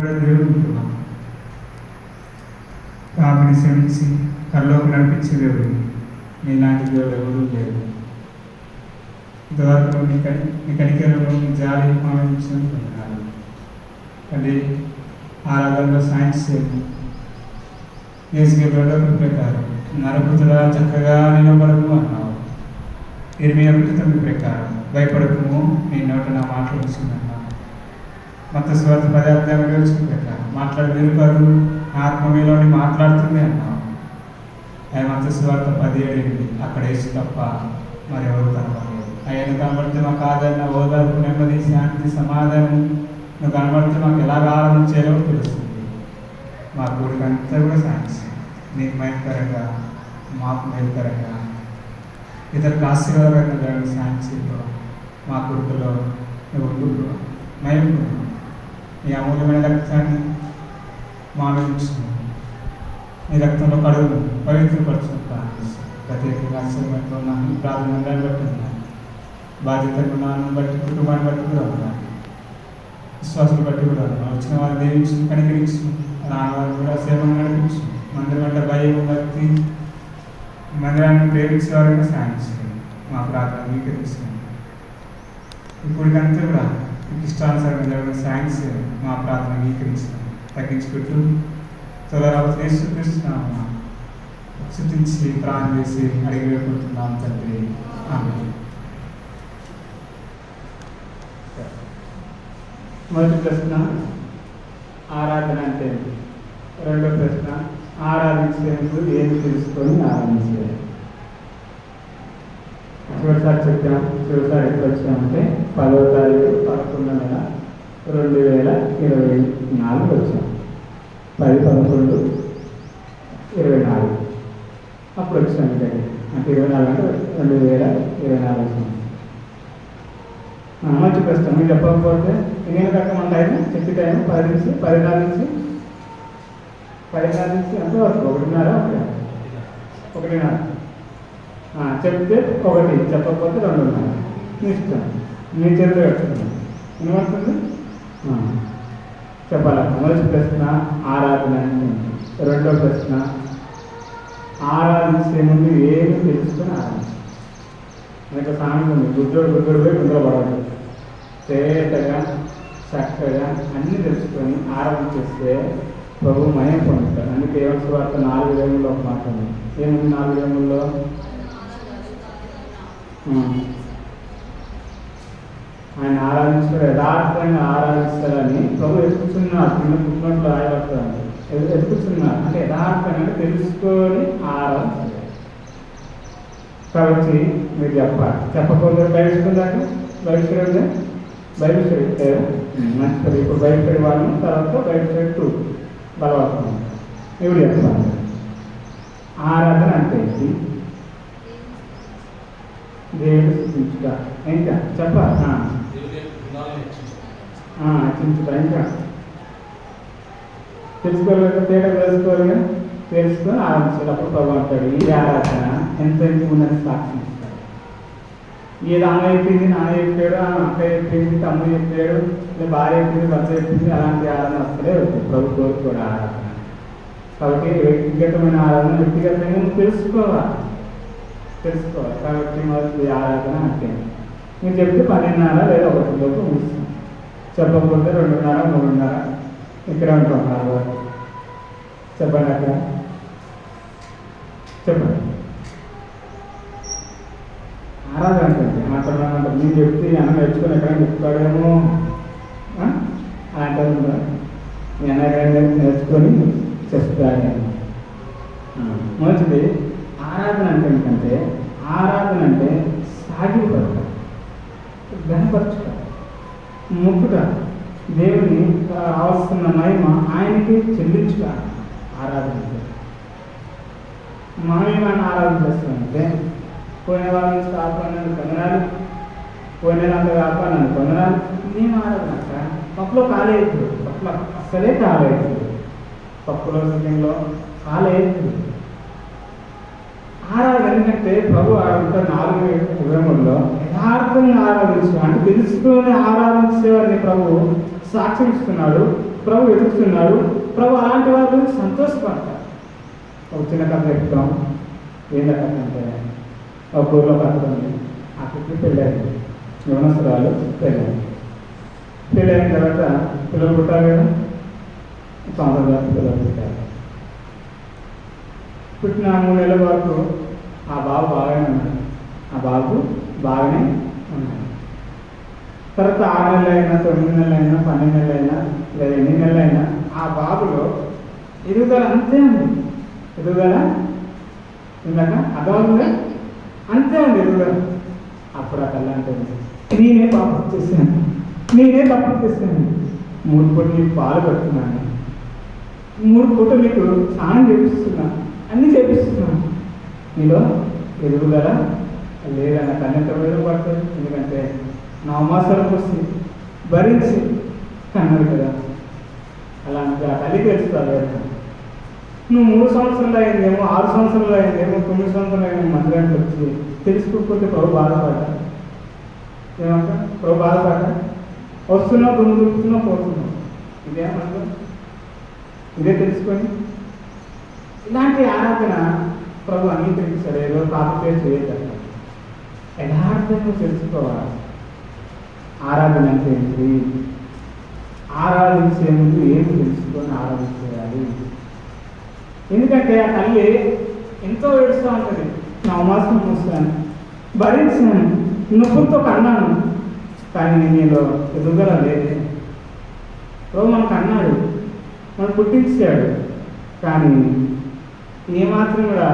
కూడా దేవుడు ఉంటున్నాం. పాపని శ్రమించి కల్లోకి నడిపించే దేవుడు నీలాంటి దేవుడు ఎవరూ లేడు. ఇంతవరకు నీ కనికరంలో నీ జాలి ఆనందించుకుంటున్నారు. అది ఆరాధనలో సైన్స్ ఏసుకే ప్రకారం నరపుతుడా చక్కగా నిలబడము అన్నావు. 21 ప్రకారం భయపడకము నీ నోట నా మాటలు వచ్చిందన్నావు. మత్తయి సువార్త 10 వచ్చిన ప్రకారం మాట్లాడి విరుపారు ఆత్మ మీలోని మాట్లాడుతుంది అన్నావు. అది మత్తయి సువార్త 17 అక్కడ వేసి తప్ప మరెవరు కనపడలేదు. ఆయన కనబడితే మాకు ఆదరణ, ఓదార్పు, నెమ్మది, శాంతి, సమాధానం నువ్వు కనబడితే మాకు ఎలా ఆరాధన చేయాలో తెలుస్తుంది. మా గుడికి అంతా కూడా సైన్స్ నీకు మైకరంగా, మాకు మైకరంగా, ఇతరులకు ఆశీర్వాదకరంగా జరిగిన సైన్స్లో మా గుడిలో నువ్వు మైలుకున్నావు. నీ అమూల్యమైన రక్తాన్ని మా మీద ఉంచుతున్నావు. నీ రక్తంలో కడుగు పవిత్రపరచుకుని ప్రార్థిస్తాను. ప్రత్యేకంగా ఆశీర్వాదంతో ఉన్నాను, ప్రార్థనగా బట్టి ఉన్నాను, బాధ్యతగా ఉన్నాను బట్టి, కుటుంబాన్ని బట్టి కూడా ఉన్నాను, విశ్వాసాలు బట్టి కూడా ఉన్నాను. వచ్చిన వారిని దేవించు, కనికరించు, రావాలని కూడా సేవను నడిపించు. మందిరం అంటే భయం, భక్తి, మందిరాన్ని ప్రేమించే వారికి సాయం చేయండి. మా ప్రార్థన అంగీకరిస్తున్నాను. ఇప్పటికంతా కూడా ఇష్టానుసారంగా జరిగిన సైన్స్ మా ప్రార్థన అంగీకరిస్తున్నాను. తగ్గించుకుంటూ తొలరావతి నేర్చుకున్నాము. శృతించి ప్రాణం చేసి అడిగి వేడుకుంటున్నాం తండ్రి. ఆమేన్. మొదటి ప్రశ్న ఆరాధన అంటే, రెండో ప్రశ్న ఆరాధించేందుకు ఏది తెలుసుకొని ఆరాధించాలి. చివరిసారి చెప్పాం. చివరిసారి ఎప్పుడు వచ్చామంటే 10వ తారీఖు 11వ నెల 2024 వచ్చాం. 10/11/24 అప్పుడు వచ్చాము ఇక్కడికి. అంటే 24 అంటే 2024 మంచి ప్రశ్న. మీరు చెప్పకపోతే ఎన్ని రకం ఉంటాయి చెప్పి టైం 10 నుంచి 10:30 నుంచి అంతవరకు 1:30 చెప్తే 1, చెప్పకపోతే 2:30. మీ ఇష్టం, మీ చేతిలో పెట్టుకున్నాను. ఏమవుతుంది చెప్పాలి. మొదటి ప్రశ్న ఆరాధన అంటే. రెండో ప్రశ్న ఆరాధించే ముందు ఏమి తెలుసుకొని ఆరాధించాలి. మనకు సామెత ఉంది, గుడ్డోడు పోయి గుండెలో పడదు. తేటగా చక్కగా అన్నీ తెలుసుకొని ఆరాధన చేస్తే ప్రభు మయం పొందుతాడు. అందుకే యోహాను సువార్త 4:8 ఒక మాట ఉంది. ఏముంది 4:8? ఆయన ఆరాధించాడు, యథార్థంగా ఆరాధిస్తాడని ప్రభు ఎదుగుతున్నాడు. కింద పుట్టినట్లు ఆయపడతాడు. ఎదుగుతున్నాడు అంటే యథార్థంగా తెలుసుకొని ఆరాధిస్తాడు. కాబట్టి మీరు చెప్పాలి. చెప్పకపోతే బయలుదేరాక బైబిల్ స్టడీ మంచిది. ఇప్పుడు బైబిల్ స్టడీ వాళ్ళను, తర్వాత బైబిల్ స్టడీ 2 బలవతం. ఇప్పుడు చెప్పాలి. ఆరాధన అంటే దేవుడు స్థుతించుట. ఇంకా చెప్పాలి. చించుట. ఇంకా తెలుసుకోలేదు, తేడా తెలుసుకోలేదు, తెలుసుకొని ఆరాధించేటప్పుడు ప్రభు అంటాడు ఈ ఆరాధన ఎంత ఉందని సాక్షి ఇస్తాడు. ఏది అమ్మ చెప్పింది, నాన్న చెప్పాడు, అక్క చెప్పింది, తమ్ముడు చెప్పాడు, లేదా భార్య చెప్పింది, భర్త చెప్పింది, అలాంటి ఆరాధన వస్తలే అవుతుంది. ప్రభు కోరుకోడు ఆరాధన. కాబట్టి వ్యక్తిగతమైన ఆరాధన వ్యక్తిగతంగా తెలుసుకోవాలి. కాబట్టి మొదటి ఆరాధన అంటే మీరు చెప్తే 10:30 లేదా 1 లోపు ముగిస్తాం. చెప్పకపోతే 2:30, 3:30 ఇక్కడ ఉంటాం. చెప్పండి అక్కడ చెప్పండి. ఆరాధన అంటే మాట్లాడాలంటే మీరు చెప్తే అన్న నేర్చుకొని ఎక్కడైనా చెప్తాడేమో అంటే మీ అన్న ఎక్కడైనా నేర్చుకొని చెప్తాడేమో. మొదటిది ఆరాధన అంటే ఏంటంటే, ఆరాధన అంటే సాగిపడట, గణపరచుట, ముక్కుట, దేవుని రావాల్సిన మహిమ ఆయనకి చెల్లించుట ఆరాధన. మనమేమైనా ఆరాధన చేస్తామంటే పోయిన వాళ్ళ నుంచి కాపాడినది పొందనాలు, పోయిన అంతా కాపాడినది పొందనాలు. మేము ఆరాధన పప్పులో కాలేదు, పప్పులో అస్సలే కాలేదు, పప్పులో సమయంలో కాలేదు. ఆరాధన ఎందుకంటే ప్రభు ఆరాధన 4 యుగముల్లో యథార్థంగా ఆరాధించు అంటే తెలుసుకొని ఆరాధించేవారిని ప్రభు సాక్ష్యం ఇస్తున్నాడు. ప్రభు వెతుకుతున్నాడు. ప్రభు అలాంటి వాళ్ళు సంతోషపడతారు. ఒక చిన్న కథ చెప్తాం. ఏంద కథ అంటే, ఒక ఊళ్ళో కథ ఉంది. అక్కడికి పెళ్ళారు, యవనస్తురాలు పెళ్ళైన తర్వాత పిల్లలు పుట్టారు కదా, సంవత్సరాలు పిల్లలు పుట్టారు. పుట్టిన 3 నెలల వరకు ఆ బాబు బాగానే ఉన్నాడు. తర్వాత 6 నెలలైనా, 9 నెలలైనా, 12 నెలలైనా, లేదా 8 నెలలైనా ఆ బాబులో ఎదుగుదల అంతే ఉంది. ఎదుగుదల ఇందాక అర్థమవుతుందా? అంతే ఉంది ఎదుగుదల. అప్పుడు ఆ కళ్ళ అంటే నేనే తప్పు చేశాను 3 పూటలు నీకు పాలు పెడుతున్నాను, 3 పూటలు నీకు స్నానం చేపిస్తున్నాను, అన్నీ చేపిస్తున్నాను. నీలో ఎదుగుదల లేదన్న కన్నెంత వేరు పడుతుంది. ఎందుకంటే నా అవమాసాలకు వచ్చి భరించి కన్నారు కదా. అలాంటి ఆ తల్లి తెలుస్తుంది. నువ్వు 3 సంవత్సరాలు అయిందేమో, 6 సంవత్సరాలు అయిందేమో, 9 సంవత్సరాలు అయిందేమో మందిరానికి వచ్చి తెలుసుకోకపోతే ప్రభు బాధపడ్డా. ఏమంటా ప్రభు బాధపడ్డా? వస్తున్నావు, దుమ్ముతున్నావు, పోతున్నావు. ఇదేమంటారు? ఇదే తెలుసుకొని ఇలాంటి ఆరాధన ప్రభు అంగీకరించారు. ఏదో కాకపోతే చేయగలరు. యథార్థంగా తెలుసుకోవాలి. ఆరాధన అంటే ఏంటి? ఆరాధించే ముందు ఏమి తెలుసుకొని ఆరాధించేయాలి. ఎందుకంటే ఆ తల్లి ఎంతో ఏడుస్తూ ఉంటుంది. నా అవమాసం చూస్తాను, భరించాను, నొప్పులతో కన్నాను, కానీ నేను ఎదుగుదల లేదు. ప్రభు మనకు అన్నాడు, మనం పుట్టించాడు, కానీ ఏమాత్రం కూడా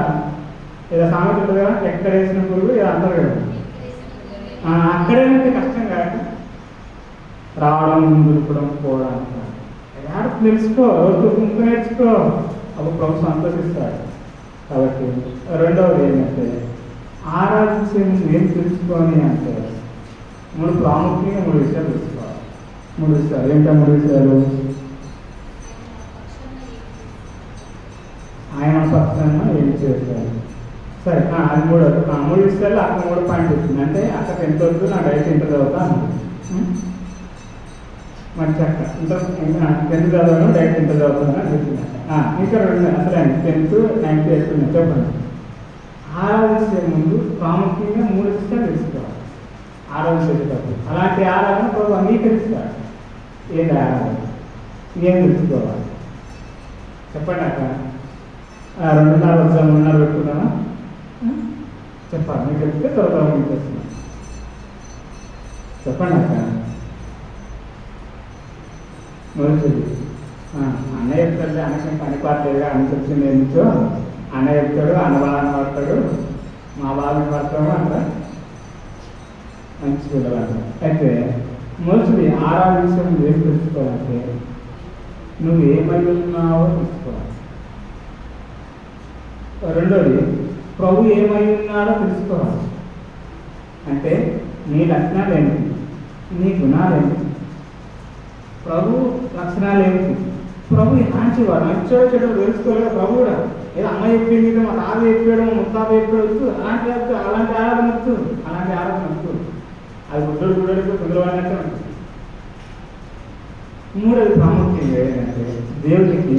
ఏదో సామెత ఉంటుంది కదా, ఎక్కడ వేసిన పురుగు ఏదో అంటారు కదా, అక్కడే ఉంటే కష్టం కాదు, రావడం, దుర్పడం, పోవడం. ఎలాంటి తెలుసుకో, ఇంకా నేర్చుకో, అప్పుడు ప్రభు సంతోషిస్తాడు. కాబట్టి రెండవది ఏంటంటే ఆరాధించే ఏం తెలుసుకోని అంటే 3 ప్రాముఖ్యంగా 3 విషయాలు తెలుసుకోవాలి. 3 విషయాలు ఏంటో 3 విషయాలు. ఆయన పక్షాన ఏం చేస్తారు. సరే, అది 3 విషయాలు అక్కడ 3 పాయింట్ వచ్చింది. అంటే అక్కడికి ఎంత వద్దు, నా డైట్ ఎంత చదువుతా అన్నది. మంచి అక్క ఇంత 10th చదవను, డైట్ ఎంత చదువుతున్నా చెప్పింది. ఇంకా 2 అసలు 10th 9th వేసుకున్నా. చెప్పండి. ఆరాధించే ముందు ప్రాముఖ్యంగా 3 విషయాలు తెలుసుకోవాలి. ఆరాధించేటప్పుడు అలాంటి ఆరాధన ప్రభు అంగీకరిస్తాడు. ఏంటి ఆరాధన? ఏం తెలుసుకోవాలి చెప్పండి అక్క. 2:30 వచ్చా, 3:30 పెట్టుకున్నామా? చెప్పాలి. మీకు చెప్తే త్వరగా మీకు వస్తున్నాను. చెప్పండి అక్క. మొదటిది అన్నయ్య చెప్తాడు. అన్నకి పని పాటలేదుగా, అన్న చెప్పింది ఏమిచ్చో అన్న చెప్తాడు, అన్న బాగా పడతాడు, మా బాగా పడతాము అంట. మంచి పిల్లలు. అయితే మొదటిది ఆరాధించడం ఏం తెలుసుకోవాలంటే నువ్వు ఏమై ఉన్నావో తెలుసుకోవాలి. రెండోది ప్రభు ఏమై ఉన్నాడో తెలుసుకోవాలి. అంటే నీ లక్షణాలు ఏంటి, నీ గుణాలు ఏంటి, ప్రభు లక్షణాలు ఏమిటి, ప్రభు ఎలాంటి వాడు. మంచోడు చెడు తెలుసుకోలేదు ప్రభు కూడా. ఏదో అమ్మ చెప్పింది, మా తాత చెప్పాడు, మా ముత్తాత చెప్పాడు వచ్చు, అలాంటి ఆరాధన వచ్చు, అలాంటి ఆరాధన వచ్చు. అది గుడ్డోడు గుడ్డోడికి కుదరవాడినట్టే ఉంటుంది. 3వ ప్రాముఖ్యంగా ఏంటంటే దేవుడికి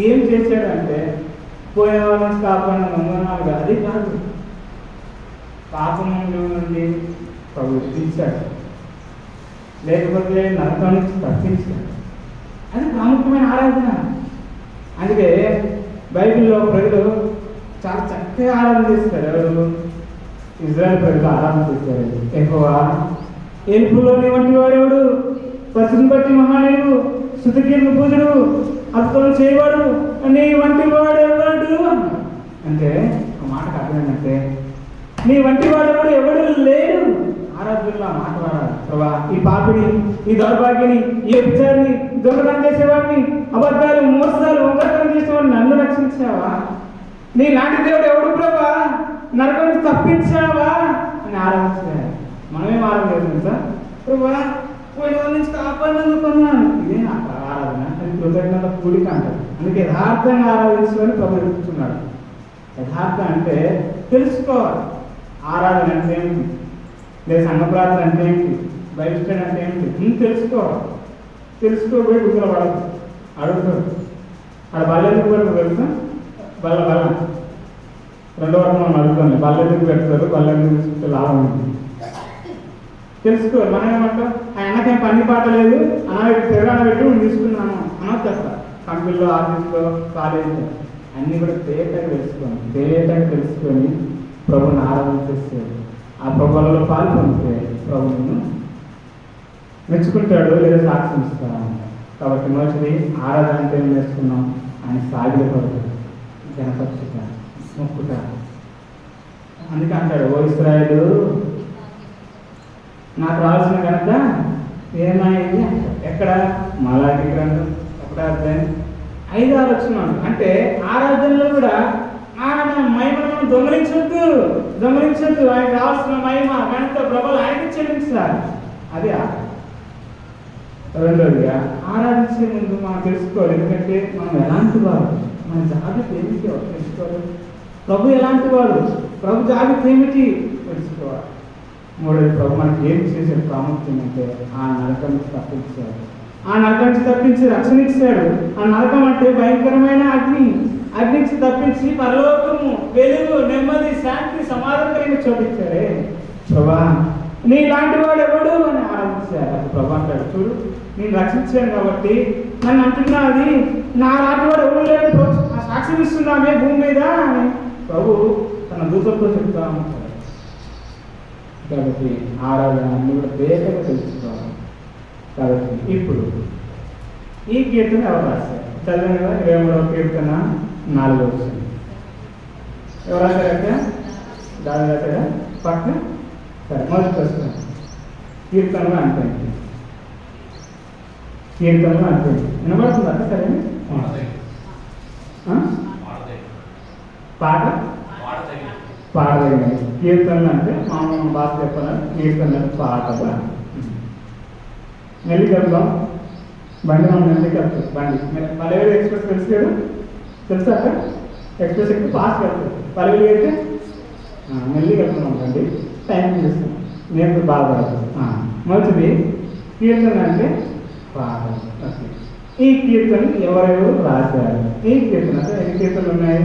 ఏం చేశాడు అంటే పోయిన వాళ్ళ నుంచి కాపాడిన నమ్మనాలు కాదు. అది కాదు, పాపంలో నుండి ప్రభు తీర్చాడు, లేకపోతే నరకం నుంచి తప్పించాడు. అది ప్రాముఖ్యమైన ఆరాధన. అందుకే బైబిల్లో ప్రజలు చాలా చక్కగా ఆరాధన చేస్తారు. ఎవరు? ఇజ్రాయెల్ ప్రజలు ఆరాధన చేస్తారు. యెహోవా ఏల్పులోని వంటి వాడెవడు, పసుని బట్టి మహాదేవుడు, శృతికీర్తి పూజుడు, అద్భుతం చేయవాడు నీ వంటి వాడెవడు అంటే ఒక మాటకు అర్థం ఏంటంటే నీ వంటి వాడెవడు ఎవడు లేడు. ఆరాధనలో ఆ మాట వాడాలి. ప్రభా, ఈ పాపిని, ఈ దౌర్భాగ్యని, ఈ విచారిని, దొంగతనం చేసేవాడిని, అబద్ధాలు, మోసాలు, వంకరతనం చేసేవాడిని నన్ను రక్షించావా? నీ లాంటి దేవుడు ఎవడు ప్రభా, నరకం నుంచి తప్పించావా అని ఆరాధించాలి. మనమేం ఆరాధన సార్? ప్రభా పోయిన వాళ్ళ నుంచి కాపాడినందుకున్నాను. ఇదే నాకు ఆరాధన. అది కృతజ్ఞత కూడిక అంటారు. అందుకే యథార్థంగా ఆరాధించుకొని ప్రభు ఎదుగుతున్నాడు. యథార్థం అంటే తెలుసుకోవాలి. ఆరాధన అంటే ఏమిటి, లేదా సంఘ ప్రార్థన అంటే ఏంటి, బైబిల్ స్టడీ అంటే ఏంటి, తెలుసుకోవాలి. తెలుసుకోబోయి గుర్తులు పడదు, అడుగుతాడు. ఆడ బల్ల ఎందుకు పెడతారు తెలుసా? బల్ల రెండో వరకు మనం అడుగుతాం, బల్ల ఎందుకు పెడతారు, బల్ల ఎందుకు చూస్తే లాభం ఉంది తెలుసుకోవాలి. మనం ఏమంటాం, ఆ అన్నకేం పని పాట లేదు, తెలంగాణ పెట్టి నేను తీసుకున్నాను అనొచ్చు. అక్కడ కంపెనీలో, ఆఫీస్లో, కాలేజీలో అన్నీ కూడా తేలియటంగా తెలుసుకొని ప్రభుని ఆరాధన చేస్తే, ఆ ప్రభువులలో పాల్గొంటే ప్రభువును మెచ్చుకుంటాడు లేదా సాక్ష్యం ఇస్తాడు. కాబట్టి మొదటిది ఆరాధన అంటే ఏం చేసుకున్నాం, ఆయన సాగిల కొరకు గణపరచుట, మొక్కుట. అందుకే అంటాడు, ఓ ఇశ్రాయేలు నాకు రావాల్సిన కనుక ఏమైంది అంటాడు. ఎక్కడ? మలాకి గ్రంథం 1:5-6 వచనాలు. అంటే ఆరాధనలో కూడా ఆరాధన మహిమను దొంగలించొద్దు. ఆయన రావాల్సిన మహిమ గణిత ప్రభలు ఆయనకి చెల్లించాలి. అది రెండోదిగా ఆరాధించే ముందు మనం తెలుసుకోవాలి. ఎందుకంటే మనం ఎలాంటి వాడు, మన జాగ్రత్త ఏమిటి తెలుసుకోవాలి. ప్రభు ఎలాంటి వాడు, ప్రభు జాగ్రత్త ఏమిటి తెలుసుకోవాలి. మూడోది, ప్రభు మనకి ఏం చేసే ప్రాముఖ్యం అంటే ఆ నరకం నుంచి తప్పించి రక్షణ ఇచ్చాడు. ఆ నరకం అంటే భయంకరమైన అగ్ని నుంచి తప్పించి పరలోకము, వెలుగు, నెమ్మది, శాంతి, సమాధానం చోటిచ్చాడే. ప్రభా నీలాంటి వాడు ఎవడు అని ఆరాధించారు. అది ప్రభు అంటాడు, చూడు నేను రక్షించాను కాబట్టి నన్ను అంటున్నా, అది నా లాంటి వాడు ఎవరు లేదు, సాక్ష్యం ఇస్తున్నామే భూమి మీద అని ప్రభు తన దూతలతో చెప్తా ఉంటాడు. కాబట్టి ఆరాధన అన్ని కూడా వేగంగా తెలుసుకోవాలి. కాబట్టి ఇప్పుడు ఈ కీర్తన ఎవరు రాశారు? చదివాను కదా, 23వ కీర్తన 4వ వచనం. ఎవరు రాశారంటే దాని రాశారా పక్కన? సరే, మొదటి ప్రశ్న కీర్తనలో అంటే వినబడుతుందా? సరే, పాడదగినది. కీర్తనలు అంటే మామూలు భాష చెప్పాలి, కీర్తనలు పాటగా. నెల్లికల్లం బండి మనం నెల్లికి వెళ్తుంది. బండి పల్లెవేలు ఎక్స్ప్రెస్ తెలుసు కదా, తెలుసా? ఎక్స్ప్రెస్ ఎక్కి పాస్ వెళ్తుంది. పల్లెవేలు అయితే నెల్లికి వెళ్తున్నాం బండి, టైం చూస్తాం. నేను బాధపడుతుంది. మొదటిది కీర్తన అంటే పాట. ఈ కీర్తన ఎవరెవరు రాశారు? ఈ కీర్తన ఎన్ని కీర్తనలు ఉన్నాయి?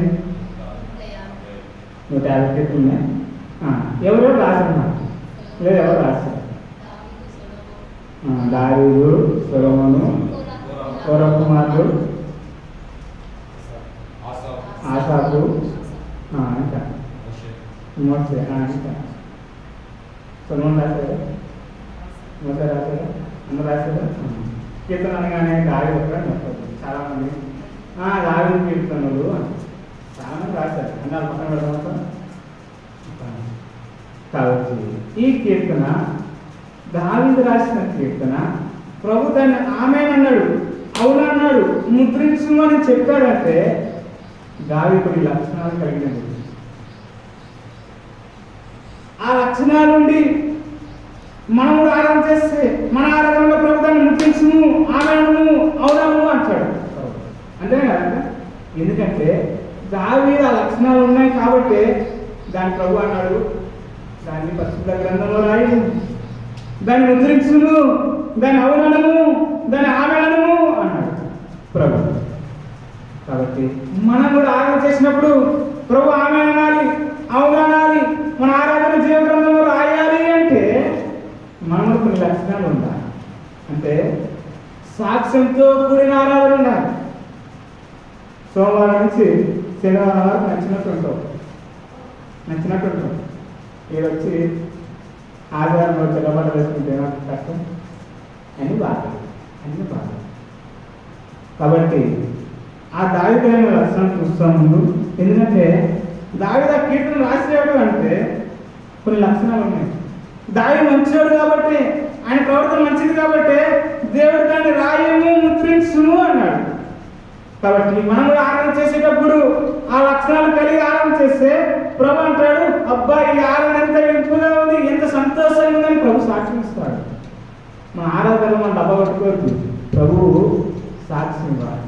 150 కీర్తనలు ఉన్నాయి. ఎవరెవరు రాశారు? లేదా ఎవరు రాశారు? దావీదు, సొలొమోను, కుమారుడు, ఆసాపు, ఇంకా మోసే. ఇంకా సొలొమోను రాశారు, మోసే రాశారు, అందరూ రాశారు. కీర్తన అనగానే దావీదు కూడా చెప్పదు చాలామంది. దావీదు కీర్తనలు చాలామంది రాశారు, అన్నారు పక్కన పెడతాం. కాబట్టి ఈ కీర్తన దావీదు రాసిన కీర్తన. ప్రభు దాన్ని ఆమెనన్నాడు, అవునన్నాడు, ముద్రించు అని చెప్పాడంటే దావీదుడి లక్షణాలు కలిగినది. ఆ లక్షణాల నుండి మనం కూడా ఆరాధన చేస్తే మన ఆరాధనలో ప్రభు దాన్ని ముద్రించుము, ఆమెను, అవునము అంటాడు. అంతేనే కదా? ఎందుకంటే దావీదు ఆ లక్షణాలు ఉన్నాయి కాబట్టి దాని ప్రభు అన్నాడు, దాన్ని పరిశుద్ధ గ్రంథంలో రాయి, దాన్ని ముద్రించును, దాన్ని అవునము, దాన్ని ఆమెనము అన్నాడు ప్రభు. కాబట్టి మనం కూడా ఆరాధన చేసినప్పుడు ప్రభు ఆమె అనాలి, అవుననాలి, మన ఆరాధన జీవ గ్రంథంలో రాయాలి అంటే మనలో కొన్ని లక్షణాలు ఉండాలి. అంటే సాక్ష్యంతో కూడిన ఆరాధన ఉండాలి. సోమవారం నుంచి శనివారం వరకు నచ్చినట్టు ఉంటాం. మీరు వచ్చి ఆదివారంలో తెల్లబడ్డ వేసుకుంటే నాకు కష్టం అని బాధ. కాబట్టి ఆ దావీదైన లక్షణం చూస్తాం ముందు. ఎందుకంటే దావీదు ఆ కీర్తన రాసేవాడు అంటే కొన్ని లక్షణాలు ఉన్నాయి. దావీదు మంచివాడు కాబట్టి, ఆయన ప్రవర్తన మంచిది కాబట్టి దేవుడు దాన్ని రాయము, ముద్రించుము అన్నాడు. కాబట్టి మనం కూడా ఆరాధన చేసేటప్పుడు ఆ లక్షణాలు కలిగి ఆరాధన చేస్తే ప్రభు అంటాడు, అబ్బా ఈ ఆరాధన ఎంత ఇంపుగా ఉంది, ఎంత సంతోషంగా ఉందని ప్రభు సాక్ష్యం ఇస్తాడు. మన ఆరాధన మనం డబ్బా పట్టుకోవద్దు, ప్రభువు సాక్ష్యం ఇవ్వాలి.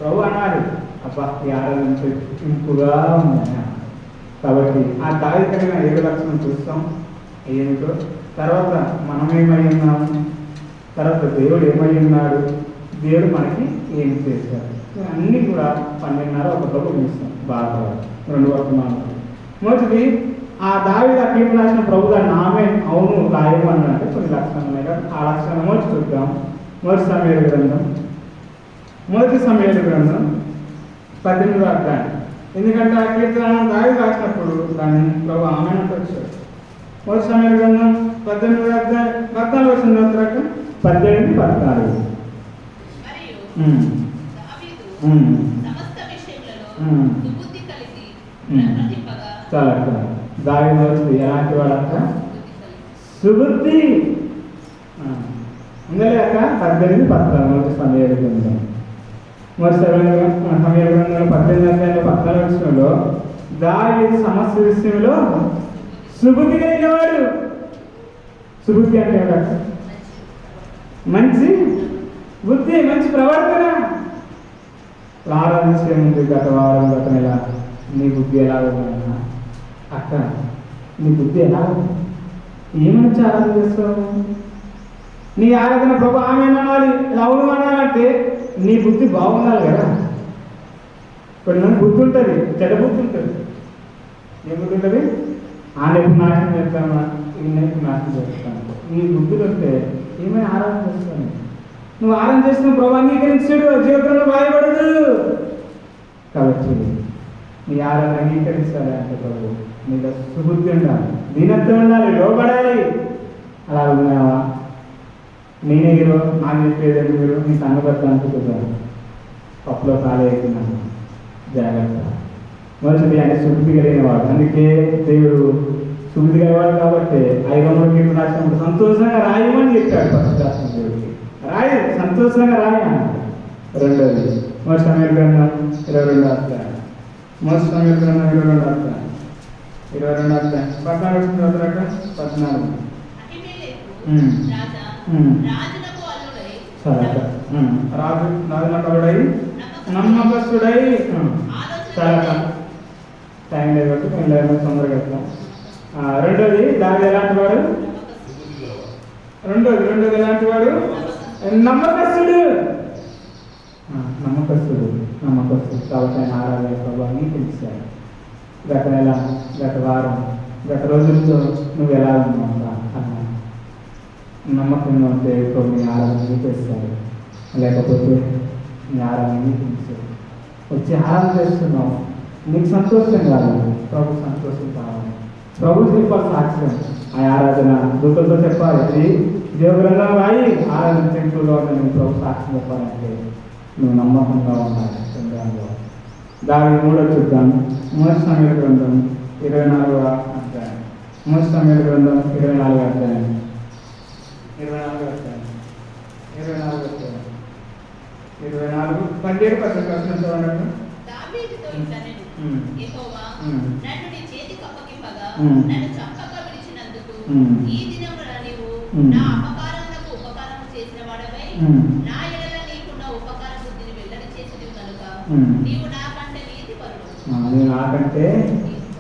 ప్రభు అన్నాడు, అబ్బా ఈ ఆరాధన ఎంత ఇంపుగా ఉంది. కాబట్టి ఆ దావీదు 7 లక్షణం చూస్తాం ఏమిటో. తర్వాత మనమేమై ఉన్నాము, తర్వాత దేవుడు ఏమై ఉన్నాడు, దేవుడు మనకి ఏం చేశాడు, అన్నీ కూడా 12:30 ఒకటిలో ముగిస్తాం. బాగా 2 వర్తమానాలు. మొదటిది ఆ దావీదు ఆ కీర్తన రాసిన ప్రభు దాన్ని ఆమె అవును రాయము అన్నట్టు కొన్ని లక్షణాలు ఉన్నాయి కదా. ఆ లక్షణాలు మొదటి చూద్దాం. మొదటి సమయాల గ్రంథం 18వ అధ్యాయం. ఎందుకంటే ఆ కీర్తన దావీదు రాసినప్పుడు దాన్ని ప్రభు ఆమె అంటే వచ్చాడు. మొదటి సమయాల గ్రంథం 18వ అధ్యాయం 14 వచ్చిన తర్వాత 18, 14. చాలా దావీదు వచ్చింది ఎలాంటి వాడక సుబుద్ధి ఉందలే అక్క. 18, 14 మొదటి సమయాల గ్రంథం. మొదటి సమయాల గ్రంథంలో 18 అధ్యాయంలో 14 వచనంలో దావీదు సమస్త విషయంలో సుబుద్ధి కలిగినవాడు. సుబుద్ధి అంటే మంచి బుద్ధి, మంచి ప్రవర్తన. ఆరాధించే ముందు గత వారం గత నెల నీ బుద్ధి ఎలా ఉందన్నా అక్క, నీ బుద్ధి ఎలా ఉంది? ఏమని ఆరాధన చేస్తావు? నీ ఆరాధన ప్రభు ఆమె అనాలి, అవును అనాలంటే నీ బుద్ధి బాగుండాలి కదా. కొన్ని బుద్ధి ఉంటుంది, చెడ్డ బుద్ధి ఉంటుంది. ఏ బుద్ధి ఉంటుంది? ఆ నెప్పు నాశనం చేస్తామా, ఈ నెప్పు నాశనం చేస్తాను. ఈ బుద్ధులు వస్తే ఏమైనా ఆరాధన చేస్తాను. నువ్వు ఆరాధన చేసిన ప్రభు అంగీకరించాడు, జీవితంలో బాధపడదు. కాబట్టి నీ ఆరాధన అంగీకరిస్తాడు అంటే ప్రభు నీకు సుబుద్ధి ఉండాలి, దీనత్వం ఉండాలి, లోపడాలి. అలా ఉన్నావా? నేనే హీరో, నాకు చెప్పేది మీరు నీ సంగబద్ధ అనుకుంటున్నాను. పప్పులో కాలే అవుతున్నాను. జాగ్రత్త. మొదటిది ఆయన సుబుద్ధి కలిగిన వాడు. అందుకే దేవుడు సుబుద్ధి కలిగేవాడు కాబట్టి 5 కీర్తన రాసినప్పుడు సంతోషంగా రాయమని చెప్పాడు. పరిశుద్ధాత్మ దేవుడికి రాయి, సంతోషంగా రాయ. రెండోది మొదటి సమయాల గ్రంథం 22వ అధ్యాయం. మొదటి సమయాల గ్రంథం 22వ అధ్యాయం 14 వచ్చిన తర్వాత 14. రాజునకు అల్లుడై నమ్మకస్తుడై చాలా టైం లేదు కాబట్టి తొందరగా వెళ్తాం. రెండోది దావీదు ఎలాంటి వాడు? రెండోది ఎలాంటి వాడు? నమ్మకస్తుడు. నమ్మకస్తుడు కాబట్టి ఆయన ఆరాధన ప్రభావాన్ని తెలిసాడు. గత నెల, గత వారం, గత రోజులతో నువ్వు ఎలా ఉన్నావు అన్నా నమ్మకంగా ఉంటే ప్రభు నీ ఆరాధన చేస్తాడు. లేకపోతే నీ ఆరాధన తెలిసాడు. వచ్చి ఆరాధన చేస్తున్నావు, నీకు సంతోషం కాదు, ప్రభు సంతోషం కావాలి. ప్రభు చెప్పాలి సాక్ష్యం. ఆ ఆరాధన దూతలతో చెప్పాలి. ఇది దేవగ్రంథం రాయి ఆరాధన చెంటులో నేను ప్రభు సాక్ష్యం చెప్పాలంటే నువ్వు నమ్మకంగా ఉండాలి. దాని 3 చూద్దాం. మొదటి సమయాల గ్రంథం 24వ అధ్యాయం. మొదటి సమయాల గ్రంథం 24వ అధ్యాయం. 24 17 అన్నట్టు నాకంటే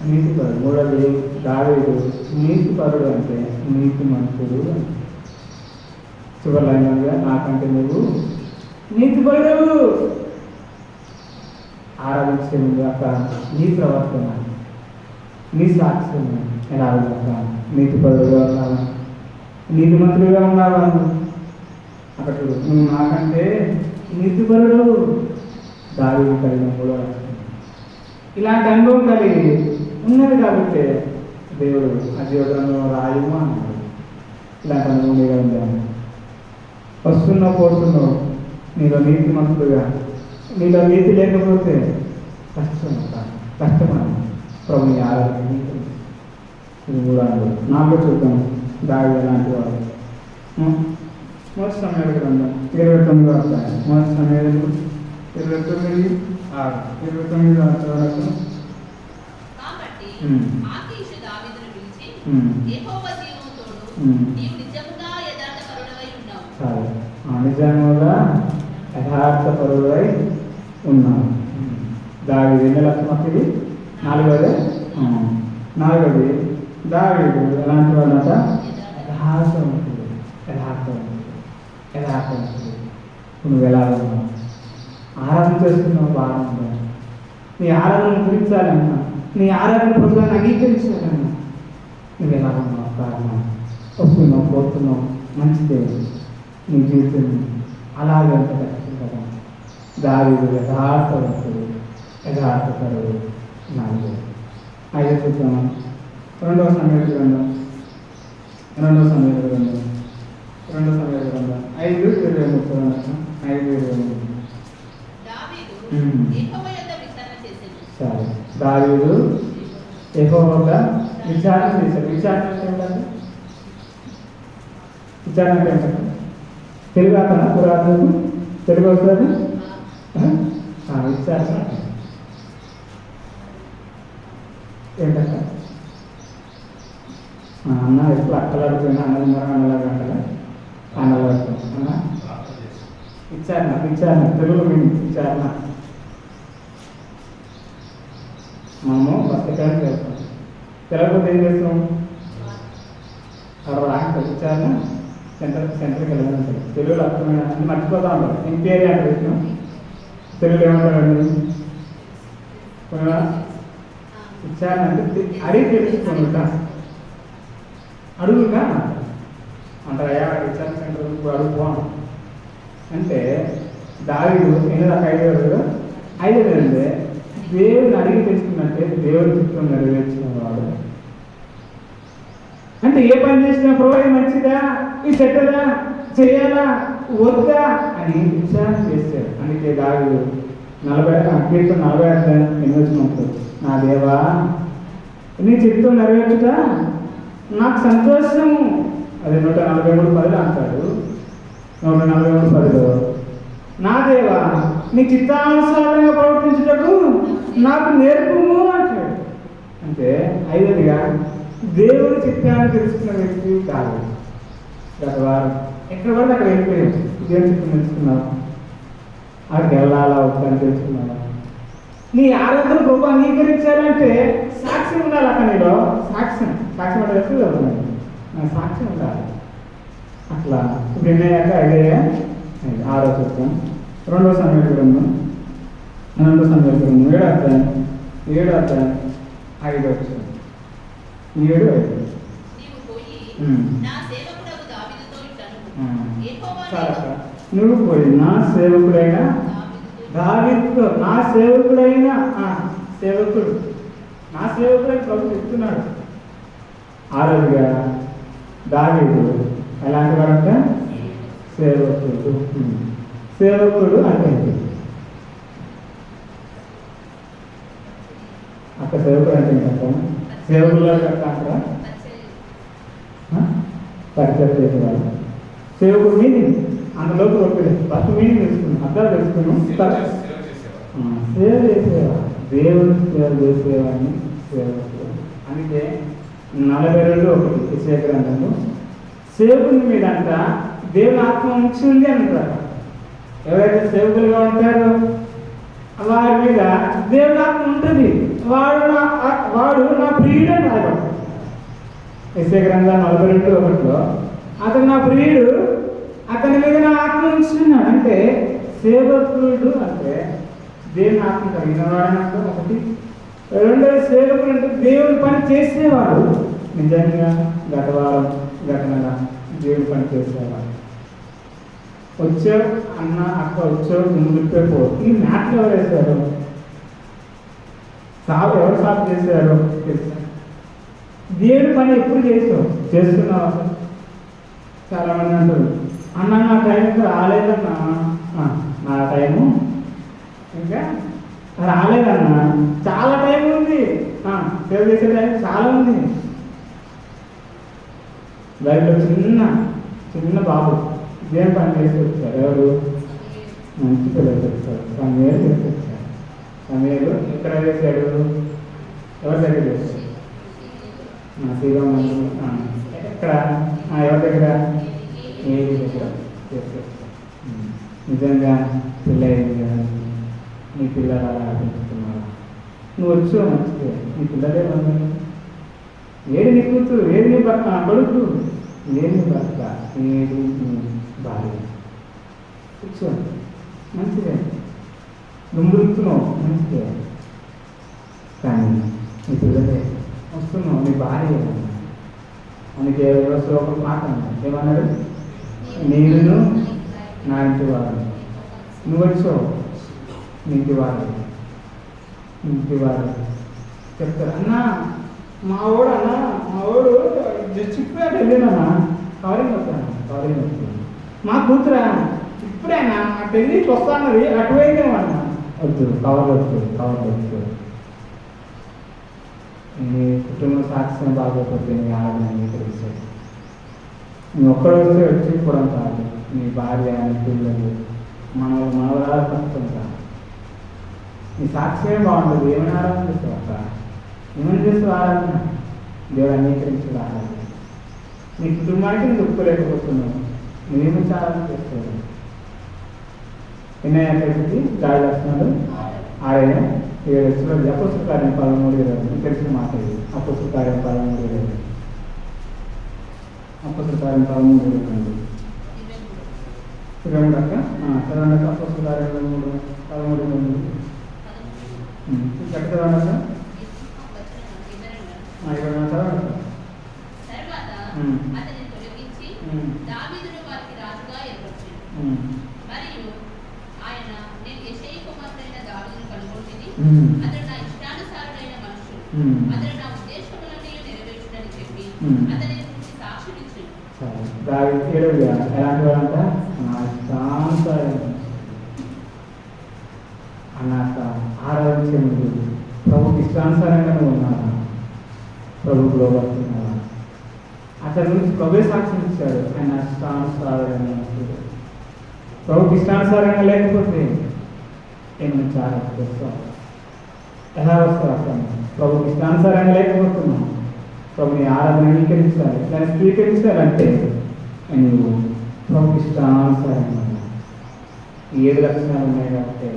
నీతిపరుడు. మూడోది దావీదు నీతిపరుడు అంటే నీతి మంతుడు. చివరిగా నాకంటే నువ్వు నీతిపరుడు. ఆరాధించే ముందు అక్క నీ ప్రవర్తన, నీ సాక్ష్యం ఎలా అక్క నీతిపరుడుగా ఉన్నావా, నీతిమంతుడిగా ఉన్నావా? అక్కడ నువ్వు నాకంటే నీతిపరుడు. దావీదు కలిగిన 3వ లక్షణం. ఇలాంటి అనుభవం కలిగి ఉన్నది కాబట్టి దేవుడు ఆ జీవితంలో రాయము అన్నాడు. ఇలాంటి అనుభవం ఉండాలి. వస్తున్నావు పోతున్నావు, నీలో నీతి మంతుడుగా, నీలో నీతి లేకపోతే కష్టమని ప్రభుని ఆరాధన. ఇది కూడా నాకు చూద్దాం. దావీదు ఎలాంటి వాడు? మొదటి సమయాల గ్రంథం 29వ అధ్యాయం. మొదటి సమయాలు 29 వరకు. నిజంగా యథార్థపరుడై ఉన్నావు. దావీదు ఎన్ని లక్షణం? ఇది 4వది. దావీదు ఎలాంటి వాడంట? యథార్థవంతుడు. యథార్థవంతుడు. నువ్వు ఎలా ఉన్నావు? ఆరాధన చేస్తున్నావు, బాగుందా? నీ ఆరాధన గురించాలన్నా, నీ ఆరాధన ప్రభుత్వాన్ని అంగీకరించాలన్నా నువ్వు ఎలా ఉన్నావు? కారణం వస్తున్నావు, పోతున్నావు, మంచిదే. నీ జీవితం అలాగే ఉంటుంది కదా. దావీదు యథార్థవంతుడు, యథార్థపరుడు. 4 5 చూద్దామా? 2 సమయాల గ్రంథం 5:23 సరే. దావీదు యెహోవా వద్ద విచారణ చేశాడు. విచారణ అంటే ఏంటంటే, విచారణ అంటే ఏంటంటే తెలుగు అతను పురాతన తెలుగు వస్తుంది. విచారణ ఏంటంటే అన్న ఎప్పుడు అక్కలాడిపోయినా అన్నలాగా అంటారా? అన్నలాడుతుంది అన్న. విచారణ తెలుగు మీనింగ్ విచారణ. మనము పుస్తకానికి వెళ్తాం, తెలవకపోతే ఏం చేస్తాం? రాంక్ విచారణ సెంటర్కి వెళ్ళాలంటే తెలుగులో అర్థమైన అన్ని మర్చిపోతా ఉంటారు. ఎంక్వైరీ అంటే పెట్టినాం, తెలుగులో ఏమంటారండి? విచారణ అంటే అడిగి తెలుసుకుంటా, అడుగుగా అంటారయ్యా విచారణ సెంటర్ అడుగుపోను అంటే. దావీదు ఎన్ని దాకా 5 అంటే దేవుని అడిగి తెలుసుకున్నట్టే దేవుని చిత్రం నెరవేర్చిన వాడు. అంటే ఏ పని చేసినా ప్రభు మంచిదా, ఇది చెడ్డదా, చేయాలా వద్దా అని విచారణ చేశాడు. అందుకే దావీదు 40 నా దేవా నీ చిత్తం నెరవేర్చుట నాకు సంతోషము. అది 143:10 అంటాడు. 143:10 నా దేవా నీ చిత్తానుసారంగా ప్రవర్తించుటకు నాకు నేర్పుము అంటాడు. అంటే 5గా దేవుని చిత్తాన్ని తెలుసుకున్న వ్యక్తి కాదు. గత వారం ఎక్కడ వరకు అక్కడ వెళ్ళిపోయావు, దేవుని చిత్తం తెలుసుకున్నావు, అక్కడికి వెళ్ళాలా వద్దని తెలుసుకున్నావా? నీ ఆరాధన గొప్ప అంగీకరించాలంటే సాక్ష్యం ఉండాలి. అక్కడ నీలో సాక్ష్యం అంటే వెళ్తున్నాను సాక్ష్యం ఉండాలి. అట్లా ఇప్పుడు ఎన్నయ్యాక 6 చూస్తాం. 2 సమయాల గ్రంథం 7 అధ్యాయం 5 వచ్చింది. 7 నువ్వు పోయి నా సేవకుడైన దావీదుతో నా సేవకుడైన ప్రభు చెప్తున్నాడు. 6గా దావీదు ఎలాంటి వారంటే సేవకుడు అంటే అక్కడ సేవకుడు అంటే ఏంటంటే సేవకుల్లో అంటారా? పరిచయం చేసేవాళ్ళు. సేవకుడు మీనింగ్ అందులోకి ఒక్కడే ఫస్ట్ మీనింగ్ తెలుసుకున్నాం, అర్థాలు తెలుసుకున్నాం. సేవ చేసేవా, దేవుని సేవ చేసేవాడిని సేవకుడు. అందుకే 42:1 యెషయా గ్రంథంలో సేవకుని మీద అంట దేవుని ఆత్మ ఉంచి ఉంది అంటారు. ఎవరైతే సేవకులుగా ఉంటారో వారి మీద దేవుని ఆత్మ ఉంటుంది. వాడు నా ప్రియుడు అని రాయబడతాడు. యెషయా గ్రంథం 42:1 అతను నా ప్రియుడు, అతని మీద నా ఆత్మ ఉంచున్నాడు. అంటే సేవకుడు అంటే దేవుని ఆత్మ కలిగిన వాడనంటే ఒకటి. 2వ సేవకుడు అంటే దేవుని పని చేసేవాడు. నిజంగా గత వారం ఘటనగా దేవుని పని చేసేవాడు. వచ్చావు అన్న అక్క వచ్చావు ముందుకే పో. ఈ మ్యాట్లు ఎవరు వేశారు? ఎవరు సాగు చేశారు తెలుసా? దేవుని పని ఎప్పుడు చేస్తున్నావు అసలు? చాలా మంది అంటారు అన్న నా టైంకి రాలేదన్నా, నా టైము ఇంకా రాలేదన్నా, చాలా టైం ఉంది, సేవ చేసే టైం చాలా ఉంది. బయటలో చిన్న బాబు ఇదేం పని చేసి వచ్చారు. ఎవరు? మంచి పిల్లలు వచ్చారు. సమయాలు చేసి వచ్చారు. సమయాలు ఎక్కడ వేశాడు? ఎవరి దగ్గర చేశాడు? శ్రీరామ ఎక్కడ? ఎవరి దగ్గర? ఏది దగ్గర చేశాడు. నిజంగా పిల్లలు నీ పిల్లలు అలా పెంచుతున్నారు. నువ్వు వచ్చావు మంచిదే, నీ పిల్లలే ఉన్నారు. ఏది నీ కూతురు, ఏది నీ కొడుకు, ఏది నీ భర్త, ఏది నీ భార్య. కూర్చోండి, మంచిదే, దుమ్ములుతున్నావు, మంచిదే. కానీ నీ పిల్లలే వస్తున్నావు, నీ భార్య అందుకే వ్యవస్థలో ఒక మాట అన్నాడు, ఏమన్నాడు? నేను నా ఇంటి వారు, నువ్వు వచ్చావు నీ ఇంటి వారు, చెప్తారు. అన్నా మా వాడు చిక్కుపేట వెళ్ళినా కవరింగ్ వస్తాను మా కూతురా ఇప్పుడైనా ఆ ఢిల్లీకి వస్తానది అటువైతే అన్నా వద్దు, కవర్ వద్దు. నీ కుటుంబ సాక్ష్యం బాగోకపోతే నీ ఆడని అంగీకరిస్తాడు. నీ ఒక్కడు వస్తే వచ్చిపోవడం కాదు, నీ భార్య, నీ పిల్లలు, మనవరాలు కష్టం కాదు. నీ సాక్ష్యమే బాగుంటుంది. ఏమైనా ఆరాధన చేస్తావు అక్క, ఏమైనా చేస్తావు ఆరాధన, దేవుడు అంగీకరించడు ఆరాధన. నీ కుటుంబానికి నువ్వు ఒప్పుకోలేకపోతున్నావు, నువ్వేమో ఆరాధన చేస్తావు. ఎన్నయ్య అక్కడికి గాలి వస్తున్నాడు 6 7 అపోస్తల కార్యం 13 తెలిసిన మాట ఇది. అపోస్తల కార్యం 13 అపోస్తల కార్యం 13 23 అక్క చదవండి. అపోస్తల కార్యం 13 ఎక్కడ చదవండి అక్క? అతడు నా ఇష్టానుసారుడైన మనుషుడు, అతడు నా ఉద్దేశములన్నీ నెరవేర్చుడని చెప్పి అతని గురించి సాక్షులిచ్చాడు. ఎలాంటి వాడంట? నా ఇష్టానుసారైన అన్నాక ఆరాధించే ముందు ప్రభుకి ఇష్టానుసారంగా నువ్వు ఉన్నావా, ప్రభుకు లోబడుతున్నావా? అతని గురించి ప్రభు సాక్ష్యం ఇచ్చాడు, ఆయన ఇష్టానుసారైన మనుషుడు. ప్రభుకి ఇష్టానుసారంగా లేకపోతే ఏమైనా చాలా వస్తాం. ఎలా వస్తావు అక్కడ? ప్రభుకి ఇష్టానుసారంగా లేకపోతున్నాం. ప్రభుని ఆరాధన అంగీకరించాలి, దాన్ని స్వీకరించాలంటే నువ్వు ప్రభుకి ఇష్టానుసారంగా 7 లక్షణాలు ఉన్నాయి కాబట్టి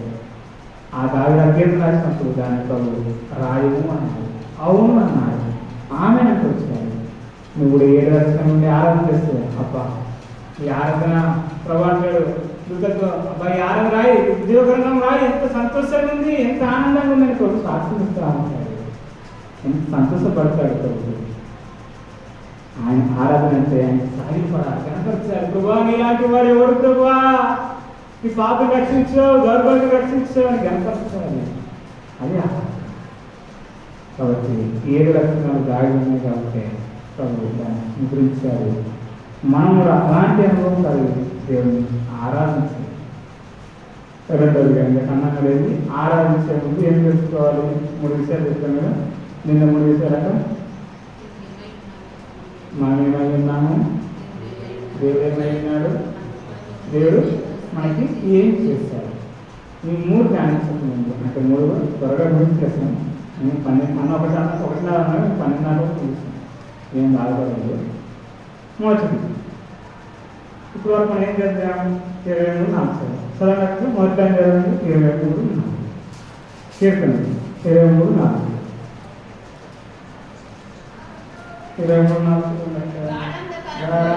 ఆ దావి అభ్యర్థి రాసినప్పుడు దాని ప్రభు రాయము అన్నాడు, అవును అన్నాడు, ఆమె అంటే వచ్చాడు. నువ్వు కూడా 7 లక్షల నుండి ఆరాధన చేస్తే అబ్బా ఈ ఆరాధన ప్రభు అంటాడు అబ్బాయి ఆరాధన రాయి, ఉద్యోగం రాయి, ఎంత సంతోషంగా ఉంది, ఎంత ఆనందంగా ఉందని ప్రభు సాక్షి ఇస్తా ఉంటాడు, ఎంత సంతోషపడతాడు ప్రభు. ఆయన ఆరాధన అంటే ఆయన సాగిపడాలి, కనపరచాలి. ప్రభా నీలాంటి వాడు ఎవరు ప్రభా, ఈ పాపను రక్షించావు, గర్భాన్ని రక్షించావు అని కనపరచాలి. అది కాబట్టి 7 లక్షణాలు దాడి ఉన్నాయి కాబట్టి ప్రభు దాన్ని ముద్రించారు. మనం కూడా అలాంటి అనుభవం కలిగి దేవుని ఆరాధించాలి. రెండోదిగా అన్నం లేదు, ఆరాధించే ముందు ఏం తెలుసుకోవాలి? 3 విషయాలు చెప్తాను కదా, నిన్న 3 విషయాలట. మనం ఏమై ఉన్నాము, దేవుడు ఏమై ఉన్నాడు, దేవుడు మనకి ఏం చేస్తాడు. ఈ 3 ధ్యానించకుండా అంటే 3 త్వరగా గురించి చేస్తాను. నేను 12 అన్న ఒకటి 12 చూస్తాను, ఏం బాధపడలేదు. మొదటిది ఇప్పుడు వరకు మనం ఏం చేద్దాం? 23 సడన్గా మొదటి టైం చదవండి. 23 కీర్తన 23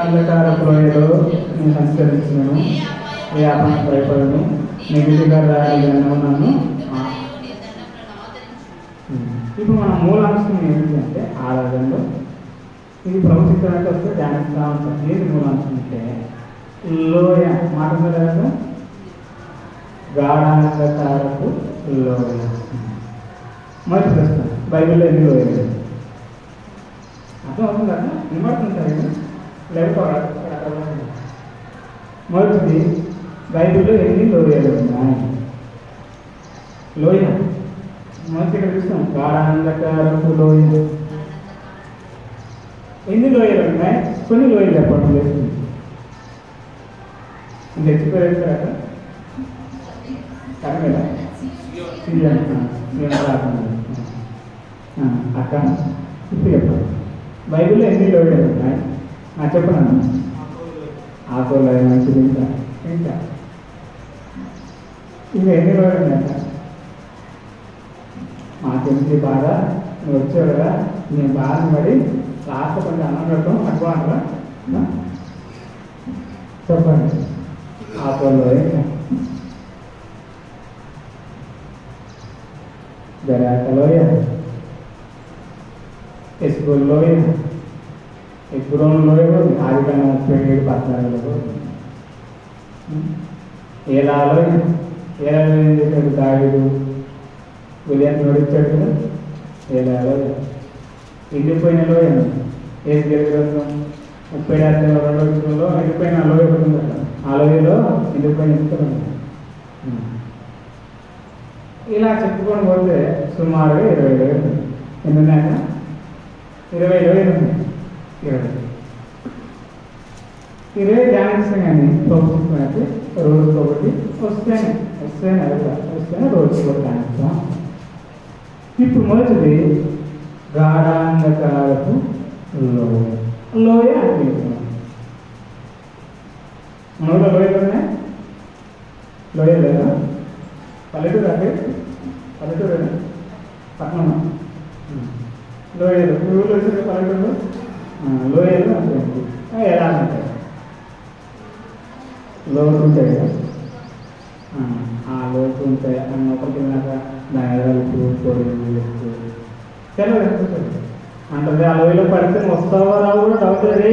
అంధకారపులో నేను సంస్కరించినాను, ఏ అపన భయపడను, నెగిటివ్గా రాయాలను. ఇప్పుడు మన మూలాంశం ఏమిటంటే ఆరాధనలో ఇది ప్రభుత్వానికి వస్తే ధ్యానిస్తూ ఉంటాం. ఏది మూలాంశం అంటే లోయ మాట మీద గాఢాంధకారపు లోయ. మొదటి ప్రశ్న, బైబిల్లో ఎన్ని లోయలు? అర్థం అవుతుంది కదా, వినబడుతుంటాయి లేకపోతే. మొదటిది, బైబిల్లో ఎన్ని లోయలు ఉన్నాయి? లోయ మొదటి ఇక్కడ చూస్తాం, గాఢాంధకారపు లోయ. ఎన్ని లోయలు ఉన్నాయి? కొన్ని లోయలు చెప్పడం లేదు. ఇంత ఎక్స్పీరియన్స్ కదా కరెక్టేనా? అక్క ఇప్పుడు చెప్పండి, బైబిల్లో ఎన్ని లోయలు ఉన్నాయి? నాకు చెప్పను. ఆకులో మంచిది. ఇంకా ఇంకా ఎన్ని లోయలు ఉన్నాయి? మాకెందుకు బాగా నువ్వు వచ్చావు కదా, నేను బాగా పడి లాస్ట్ కొంచెం అన్నం పెట్టడం అడ్వాన్స్గా చెప్పండి. ఆపలోయ, గరాకలోయ, ఎస్బోల్లోయ, ఎగ్రోన్లోయ, ఆదికాండం 37:14 ఏలాలోయ, ఏలాలో ఏం చేశాడు దావీదు ఉదయం నడిచాడు కదా, ఏలాలోయ. ఎండిపోయిన లోయ, ఏజ్కేలు గ్రంథం 37:2 ఎండిపోయిన లోయ ఒకటి ఉంది కదా, ఆ లోయలో ఎండిపోయిన ఎముకలు ఉన్నాయి. ఇలా చెప్పుకొని పోతే సుమారుగా 20 లోయలు ఎందున్నాక 20 లోయలు ఉన్నాయి. 20 ధ్యానిస్తాం కానీ ప్రభుత్వమైతే రోజుకి ఒకటి వస్తేనే రోజుకి ఒకటి ధ్యానిస్తాం. ఇప్పుడు మొదటిది గాఢాంధకారపు లోయ అంటే మనలో లోయలు ఉన్నాయి. లోయలు లేదా పల్లెటూరు అంటే పల్లెటూరు పట్టణం లోయలు ఊళ్ళో వచ్చే పల్లెటూరు లోయలు అంటే ఎలా ఉంటాయి లోటు ఉంటాయి కదా, ఆ లోటు ఉంటాయి అన్న ఒకటి తిన్నాక దాని ఎదలుపు పొడి తెలవ అంటే ఆ లోయలో పడితే వస్తావో రావు కూడా డౌట్ అదే.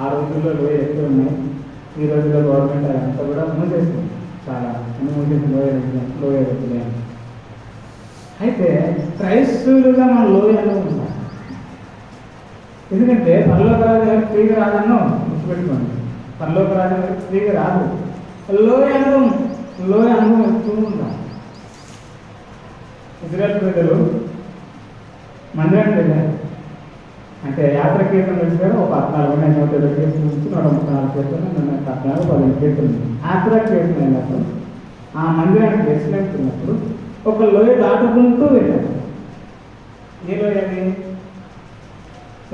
ఆ రోజుల్లో లోయ ఎక్కువ ఉన్నాయి. ఈ రోజుల్లో గవర్నమెంట్ అంతా కూడా మూసేస్తుంది, చాలా అన్ని మూసేసి లోయ వద్దులే. అయితే క్రైస్తవులుగా మనం లోయ అనుకుంటున్నాం. ఎందుకంటే పరలోక రాజ్యం ఫ్రీగా రాదన్నో గుర్తుపెట్టుకోండి. పరలోక రాజ్యం ఫ్రీగా రాదు. లోయ అనుభవం ఎక్కువ ఉంటాం. ఇజ్రాయెల్ ప్రజలు మందిరానికి వెళ్ళారు. అంటే యాత్ర కీర్తన వచ్చారు. ఒక 14 120 కీర్తన నుంచి 134 కీర్తన 14 15 కీర్తన యాత్ర కీర్తన వెళ్ళినప్పుడు ఆ మందిరానికి వెళ్తున్నప్పుడు ఒక లోయ దాటుకుంటూ వెళ్ళారు. ఏ లోయ అది?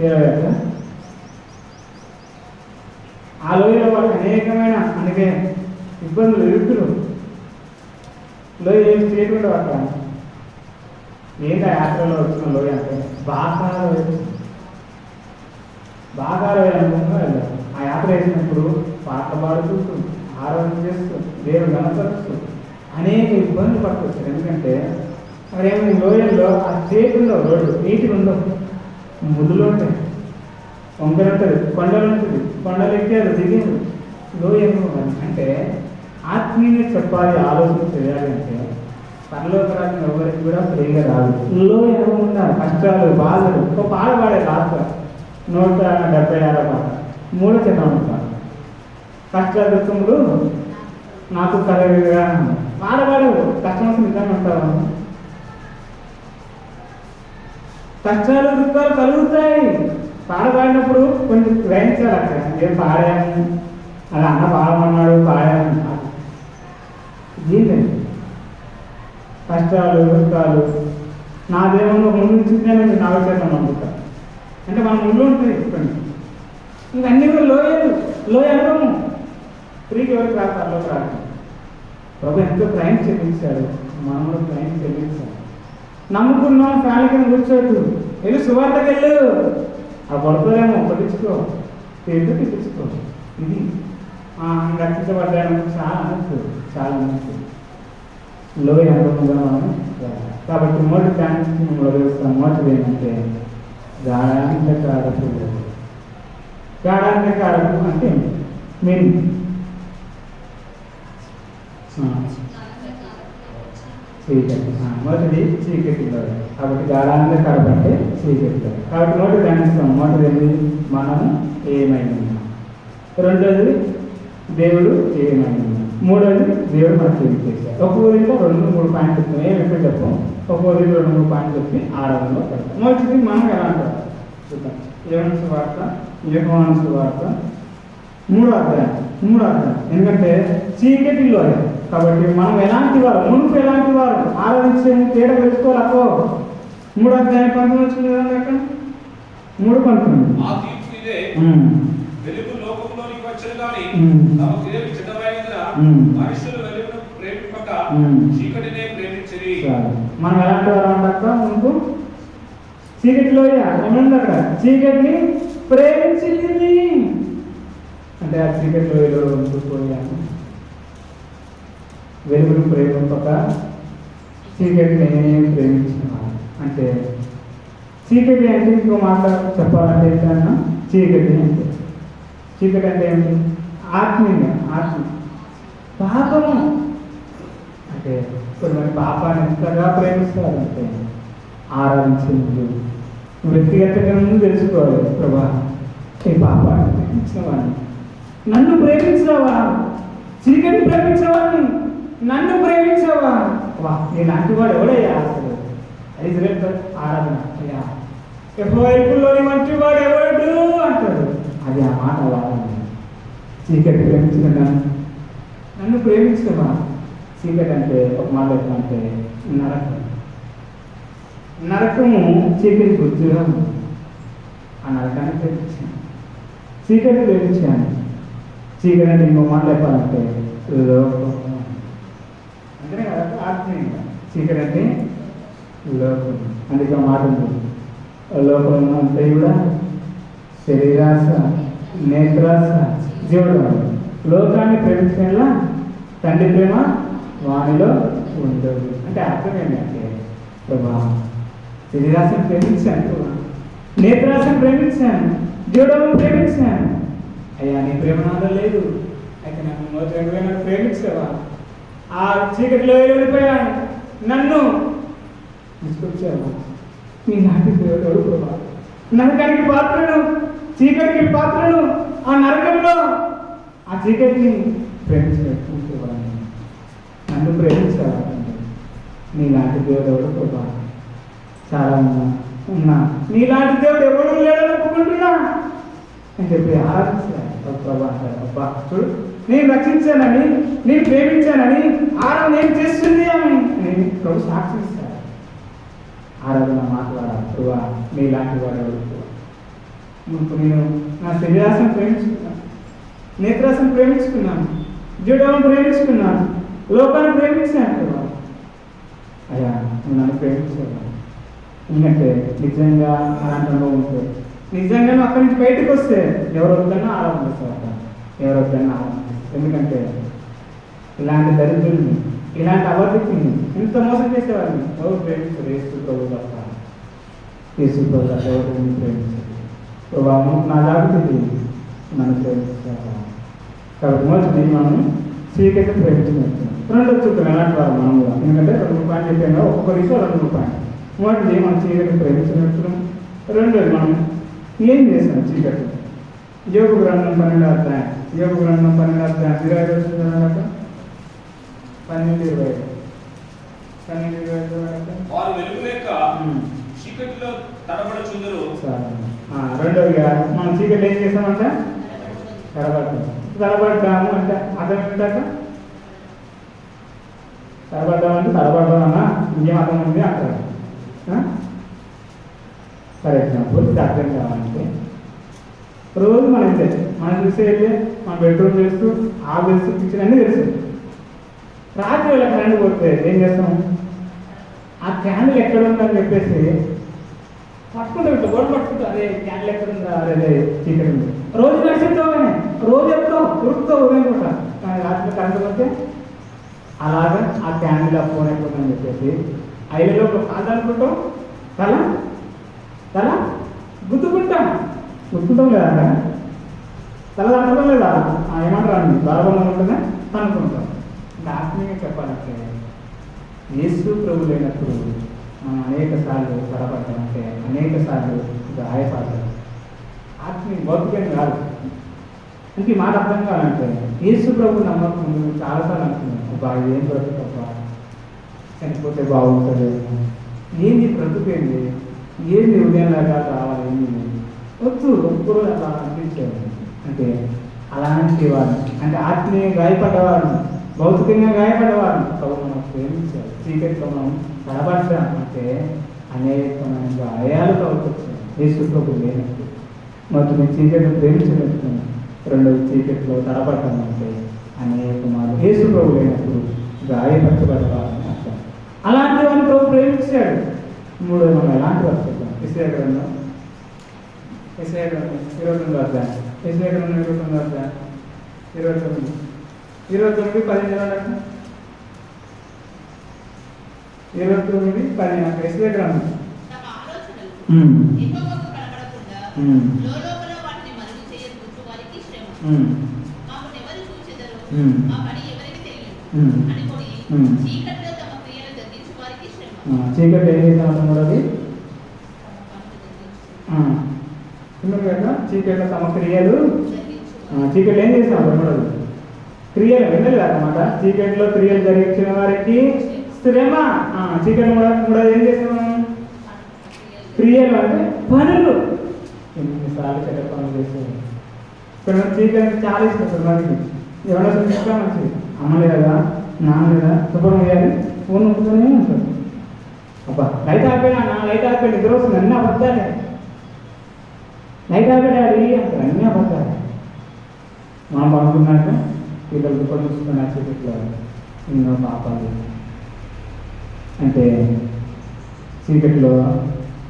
ఏ లోయ? ఆ లోయలో వాళ్ళకి అనేకమైన అందుకే ఇబ్బందులు ఎదుగుతులు లోయ ఏం చేయకుండా అక్కడ ఏంటా యాత్రలో వచ్చిన లోయ అంటే బాగా లోయ అనుకుంటూ వెళ్ళారు. ఆ యాత్ర వేసినప్పుడు పాటలు పాడుతూ ఆరాధన చేస్తూ దేవుడు గణపరుస్తూ అనేక ఇబ్బందులు పట్టుకొచ్చారు. ఎందుకంటే అక్కడేమో లోయల్లో ఆ స్టేట్ ఉండవు, రోడ్డు నీటిగా ఉండవు, ముద్దులు ఉంటాయి, వంకలు ఉంటుంది, కొండలు ఉంటుంది, కొండలు ఎక్కారు దిగారు. లోయ అంటే ఆత్మీయంగా చెప్పాలి, ఆలోచన చేయాలి అంటే పరలోక రాజ్యం ఎవరికి కూడా ఫ్రీగా రాదు. లోయ ఉన్నారు, కష్టాలు బాధలు. ఒక పాట పాడే లాస్ట్ 176 పాట 3వ చరణం కష్ట దుఃఖములు నాకు కలగగా పాడవాడవు. కష్టం నిజంగా ఉంటావా? కష్టాలు దుఃఖాలు కలుగుతాయి. పాడబడినప్పుడు కొంచెం గ్రహించాలి. అక్కడ ఏం పాడాము, అలా అన్న పాడమన్నాడు పాడాము. ఏంటండి కష్టాలు దుఃఖాలు నా దేవుని ముందు నుంచి నాగచేతం నమ్ముతా అంటే మన ముందు ఉంటుంది. చెప్పండి ఇంకన్నీ కూడా లోయ అనుభవం ఫ్రీకి ఎవరికి రాస్తారులో రాదు. ప్రభు ఎంతో క్రైమ్ చెల్లించాడు, మనము క్రైమ్ చెల్లించాడు. నమ్ముకున్నాం ఫ్యామిలీ కింద కూర్చోద్దు, వెళ్ళి సువార్తకి వెళ్ళు. ఆ పడుతుందేమో పట్టించుకో, తెప్పించుకో. ఇది రక్షించబడ్డాను చాలా మంచి లోయ అనుభవంగా మనం. కాబట్టి మొదటి ఫ్యామిలీ మొదలుస్తాం. మొదటిది ఏంటంటే గాఢాంధకారపు. గాఢాంధకారపు అంటే మీనింగ్ చీకటి. మొదటిది చీకటిలో. కాబట్టి గాఢాంధకారపు అంటే చీకటిలో. కాబట్టి మొదటి ధ్యానిస్తాం. మొదటిది మనము ఏమై ఉన్నాం, రెండోది దేవుడు ఏమై ఉన్నాం, మూడోది దేవుడు మనకు ఏం చేశారు. ఒక ఊరిలో 2-3 పాయింట్లు చెప్తాం. ఏమి ఎప్పుడు చెప్పాం, ఒక ఊరిలో 2-3 పాయింట్లు చెప్పి ఆరాధనలో పెడతాం. మొదటిది మనం ఎలా అంటారు చూద్దాం. యోహాను సువార్త 3వ అధ్యాయం. ఎందుకంటే చీకటి లోయ. కాబట్టి మనం ఎలాంటి వారు, మునుపు ఎలాంటి వారు ఆరాధించే తేడా తెలుసుకోవాలకో. 3వ అధ్యాయం 19 వచ్చింది కదండి అక్కడ. 3:19 వెలుగు లోకంలోనికి వచ్చను గాని తమ క్రియలు చెడ్డమైనందున మనుషులు వెలుగును ప్రేమింపక చీకటినే ప్రేమించిరి. మనం ఎలాంటి వారు అంటాక ముందు చీకటిలోయ ఏమైంది అక్కడ, చీకటిని ప్రేమించింది. అంటే ఆ చీకట్లో ఏదో ఉండిపోయాను, వెలుగును ప్రేమింపక చీకటిని ప్రేమించిన. అంటే చీకటి అంటే ఇంకో మాట చెప్పాలంటే ఏంటన్నా, చీకటి అంటే ఏమిటి? ఆత్మీయ ఆత్మ పాపము. అంటే కొంతమంది పాపాన్ని ఎంతగా ప్రేమిస్తారంటే ఆరాధించే ముందు వ్యక్తిగతంగా ముందు తెలుసుకోవాలి, ప్రభా ఈ పాపాన్ని ప్రేమించినవాడిని, నన్ను ప్రేమించావా, చీకటి ప్రేమించేవాడిని నన్ను ప్రేమించావా, వా నేలాంటి వాడు ఎవడయ్యా అసలు ఇజ్రాయేల్ ఆరాధన అయ్యా ఎఫ్ఐపుల్లోని మంచి వాడు ఎవడు అంటాడు. అది ఆ మాట వాడాలి. చీకటి ప్రేమించిన నన్ను ప్రేమించవా. చీకటి అంటే ఒక మాట అంటే నరకం. నరకము చీకటి గుర్తుగా ఉంది. ఆ నరకాన్ని ప్రేమించాను, చీకటి ప్రేమించాను. చీకటి అంటే ఇంకో మాట చెప్పాలంటే లోకం. అంతేనే కదా ఆత్మీయంగా. చీకటి అంటే లోకం. అందుకే మాట ఉంది, లోకం అంటే కూడా శరీరాశ, నేత్రాశ, జీవుడు. లోకాన్ని ప్రేమించడంలా తండ్రి ప్రేమ వానిలో ఉండదు. అంటే అర్థం ఏంటంటే ప్రభా శరీరాశను ప్రేమించాను, ప్రభా నేత్రాశను ప్రేమించాను, జీవుడను ప్రేమించాను. అయ్యా నీ ప్రేమ నాలో లేదు, అయితే నన్ను నన్ను ప్రేమించావా. ఆ చీకటిలో వెళ్ళిపోయాను, నన్ను తీసుకొచ్చావా. నీ నాటి దేవుడు ప్రభా. నరకానికి పాత్రను, చీకటికి పాత్రను, ఆ నరకంలో ఆ చీకటిని ప్రేమించేవాడిని, నన్ను ప్రేమించేవాడిని. నీలాంటి దేవుడు ఎవడు ప్రభా. చాలా ఉన్నా నీలాంటి దేవుడు ఎవడు లేడని ఒప్పుకుంటున్నా అని చెప్పి ఆరాధించాను ప్రభా అంటారు. అబ్బా చూడు, నేను రక్షించానని, నేను ప్రేమించానని, ఆరాధన ఏం చేస్తుంది అని నేను ప్రభు సాక్షిస్తాను. ఆరాధన మాట్లాడాలి ప్రభా నీలాంటి వాడు ఎవడు. నేను నా శరీరాశను ప్రేమించుకున్నాను, నేత్రాశను ప్రేమించుకున్నాను, జీవులను ప్రేమించుకున్నాను, లోకాన్ని ప్రేమించాను ప్రభా. అయ్యా నువ్వు నన్ను ప్రేమించాను. ఎందుకంటే నిజంగా అలాంటి అనుభవం ఉంటే, నిజంగా అక్కడి నుంచి బయటకు వస్తే ఎవరు వద్దన్నా ఆరాధన చేస్తారు, ఎవరు వద్దన్నా ఆరాధన చేస్తారు. ఎందుకంటే ఇలాంటి దరిద్రుల్ని, ఇలాంటి అబద్ధికుల్ని, ఇంత మోసం చేసేవాడిని ఎవరు ప్రేమిస్తారు? యేసు ప్రభు తప్ప. యేసు ప్రభు తప్ప ఎవరు ప్రేమించారు? ప్రభావం నా జాగ్రత్త నన్ను ప్రేమిస్తారు. కాబట్టి మొదటి మనం చీకటి ప్రేమించినట్టు. రెండో చూద్దాం ఎలాంటి వారు మనం కూడా. ఎందుకంటే 2 పాయింట్లు చెప్పాను, ఒక్కొక్కరికి 2 పాయింట్లు. మొదటిది మనం చీకటి ప్రేమించినట్టు. రెండోది మనం ఏం చేసాం చీకటి. యోగ గ్రంథం 12వ అధ్యాయం, యోగ గ్రంథం 12వ అధ్యాయం 25 వచ్చిన 12:25 వారు వెలుగు లేక చీకటిలో తడబడుచుందురు. రెండోదిగా మనం చీకటి ఏం చేస్తామంటే తడబడ్డాము అంటే అర్థం ఏంటాక తడబడ్డామంటే తడబడ్డామన్నా ఇంకేం అర్థం ఉంది అంటారు. ఫర్ ఎగ్జాంపుల్ ఇది అర్థం కావాలంటే రోజు మనం చూసేది మన బెడ్రూమ్ చేస్తూ ఆ తెలుసు, కిచెన్ అన్నీ తెలుసు. రాత్రి వేళ కరెంట్ పోతే ఏం చేస్తాం? ఆ క్యాండిల్ ఎక్కడ ఉందని చెప్పేసి పట్టుకుంటాం, ఇట్లా గోడ పట్టుకుంటాం. అదే క్యాండిల్ ఎక్కడ ఉందా, అదే చీకటి ఉంది. రోజు నడిచిస్తామని రోజు చెప్తాం, ఉరుకుతావు ఉదయం పూట. కానీ రాత్రి కరెంట్ పోతే అలాగా ఆ క్యాండిల్ ఫోన్ అయిపోతుందని చెప్పేసి ఐదులో కాదు అనుకుంటాం, తల గుద్దుకుంటాం లేదా, తల అనుకోం లేదా, ఏమంటారు బాలబంధం ఉంటుందా అనుకుంటాం. అంటే ఆత్మీయంగా చెప్పాలంటే యేసు ప్రభు లేనప్పుడు మనం అనేక సార్లు తడబడ్డామంటే, అనేక సార్లు గాయపడ్డాం. ఆత్మీయ భౌతికం కాదు. అంటే ఈ మాట అర్థం కావాలంటే యేసు ప్రభు నమ్మకం చాలాసార్లు అనుకున్నాం, బాగా ఏం బ్రతుకబ్బా, చనిపోతే బాగుంటుంది, ఏంది బ్రతుకేంది, ఏంది ఉదయంలాగా కావాలి, ఏంది వద్దు ఒక్కరోజు అలా అనిపించేది. అంటే అలాంటి వారు, అంటే ఆత్మీయ గాయపడ్డవారు, భౌతికంగా గాయపడ్డవారు ప్రభు మనం ప్రేమించారు. చీకటిలో మనం తడబడ్డాం అంటే అనేకమైన గాయాలు వచ్చాయి యేసు ప్రభు లేనప్పుడు. మొదటి చీకటిని ప్రేమించినట్టున్నాం, రెండోది చీకటిలో తడబడ్డామంటే అనేక మార్లు యేసు ప్రభు లేనప్పుడు గాయపరచబడ్డవారని అర్థం. అలాంటి వారిని ప్రభు ప్రేమించాడు. మూడోది మనం ఎలాంటి వారు చూద్దాం. యెషయా గ్రంథం 22వ అధ్యాయం, యెషయా గ్రంథం 22వ అధ్యాయం 29 19 29 10 ఎస్ఏ గ్రంథం. తమ ఆలోచనలు ఉమ్. యెహోవాకు కనబడకుండా ఉమ్. లోలోపల వాటిని మరుగు చేయవచ్చు వారికి శ్రమ. ఉమ్. మాకు ఎవరు చూచెదరు, ఉమ్. మా పని ఎవరికి తెలియదు ఉమ్. అనుకొని ఉమ్. చీకటిలో తమ క్రియలు జరిగించు వారికి శ్రమ. చీకటి ఏం చేస్తామంటాం కూడా అది తమ పనులు చిన్నది కదా. చీకట్లో తమ క్రియలు జరిగించు చీకటి ఏం చేస్తాం కూడా క్రియలు వినలేదు అన్నమాట. చీకటిలో క్రియలు జరిగించిన వారికి శ్రమ. చీకటి కూడా ఏం చేస్తాం క్రియలు అంటే పనులు. ఎన్నిసార్లు చెడ్డ పనులు చేస్తాం. ఇక్కడ చీకటి చాలా ఇష్టం మనకి. ఎవరైనా చూపిస్తా మంచిది. అమ్మ లేదా నాన్న లేదా శుభ్రం చేయాలి, ఫోన్ నొక్కుతూనే ఉంటాడు. అబ్బా లైట్ ఆపేనా, లైట్ ఆపే నిద్ర వస్తుంది, అన్నీ అబద్ధాలే. లైట్ ఆపేడాడి అంటారు, అన్నీ అబద్ధాలే. మనం పడుకున్నాక పిల్లలు దుఃఖం చూసుకున్న చీకట్లో ఎన్నో పాపాలు. అంటే చీకట్లో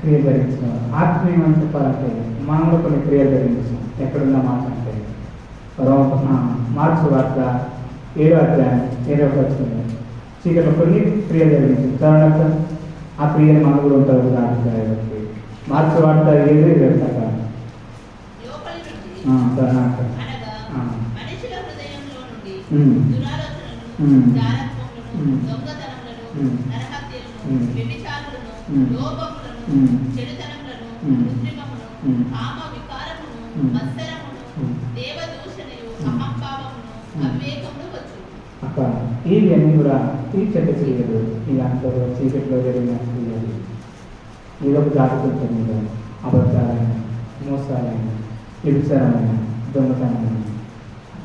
క్రియ జరిగించిన ఆత్మీయం అని చెప్పాలంటే మనం కూడా కొన్ని క్రియలు జరిగించాం. ఎక్కడున్న మాట అంటే మార్క్స్ వార్త 7వ అధ్యాయం 7వ వచనం. చీకట్లో కొన్ని క్రియలు జరిగించాం. తర్వాత ఆ క్రియలు మనం కూడా ఉంటారు. కాబట్టి మార్క్స్ వార్త 7:20 లోపలి నుండి అనగా మనుషుల హృదయంలో నుండి దురాలోచనలను, జారత్వములను, దొంగతనములను, నరహత్యలను, వ్యభిచారులను, లోభములను, చెడుతనములను, కృత్రిమమును, కామ వికారమును, మత్సరమును, దేవదూషణయు, అహంభావమును, అవివేకమును వచ్చు. అక్క ఇవన్నీ కూడా ఈ చెడ్డ క్రియలు, ఇలాంటి చీకట్లో జరిగిన క్రియలు. ఏదో ఒక జాగ్రత్త ఉంటుంది. అబద్ధాలైన, మోసాలైన, వ్యభిచారమైన, దొంగతనమైన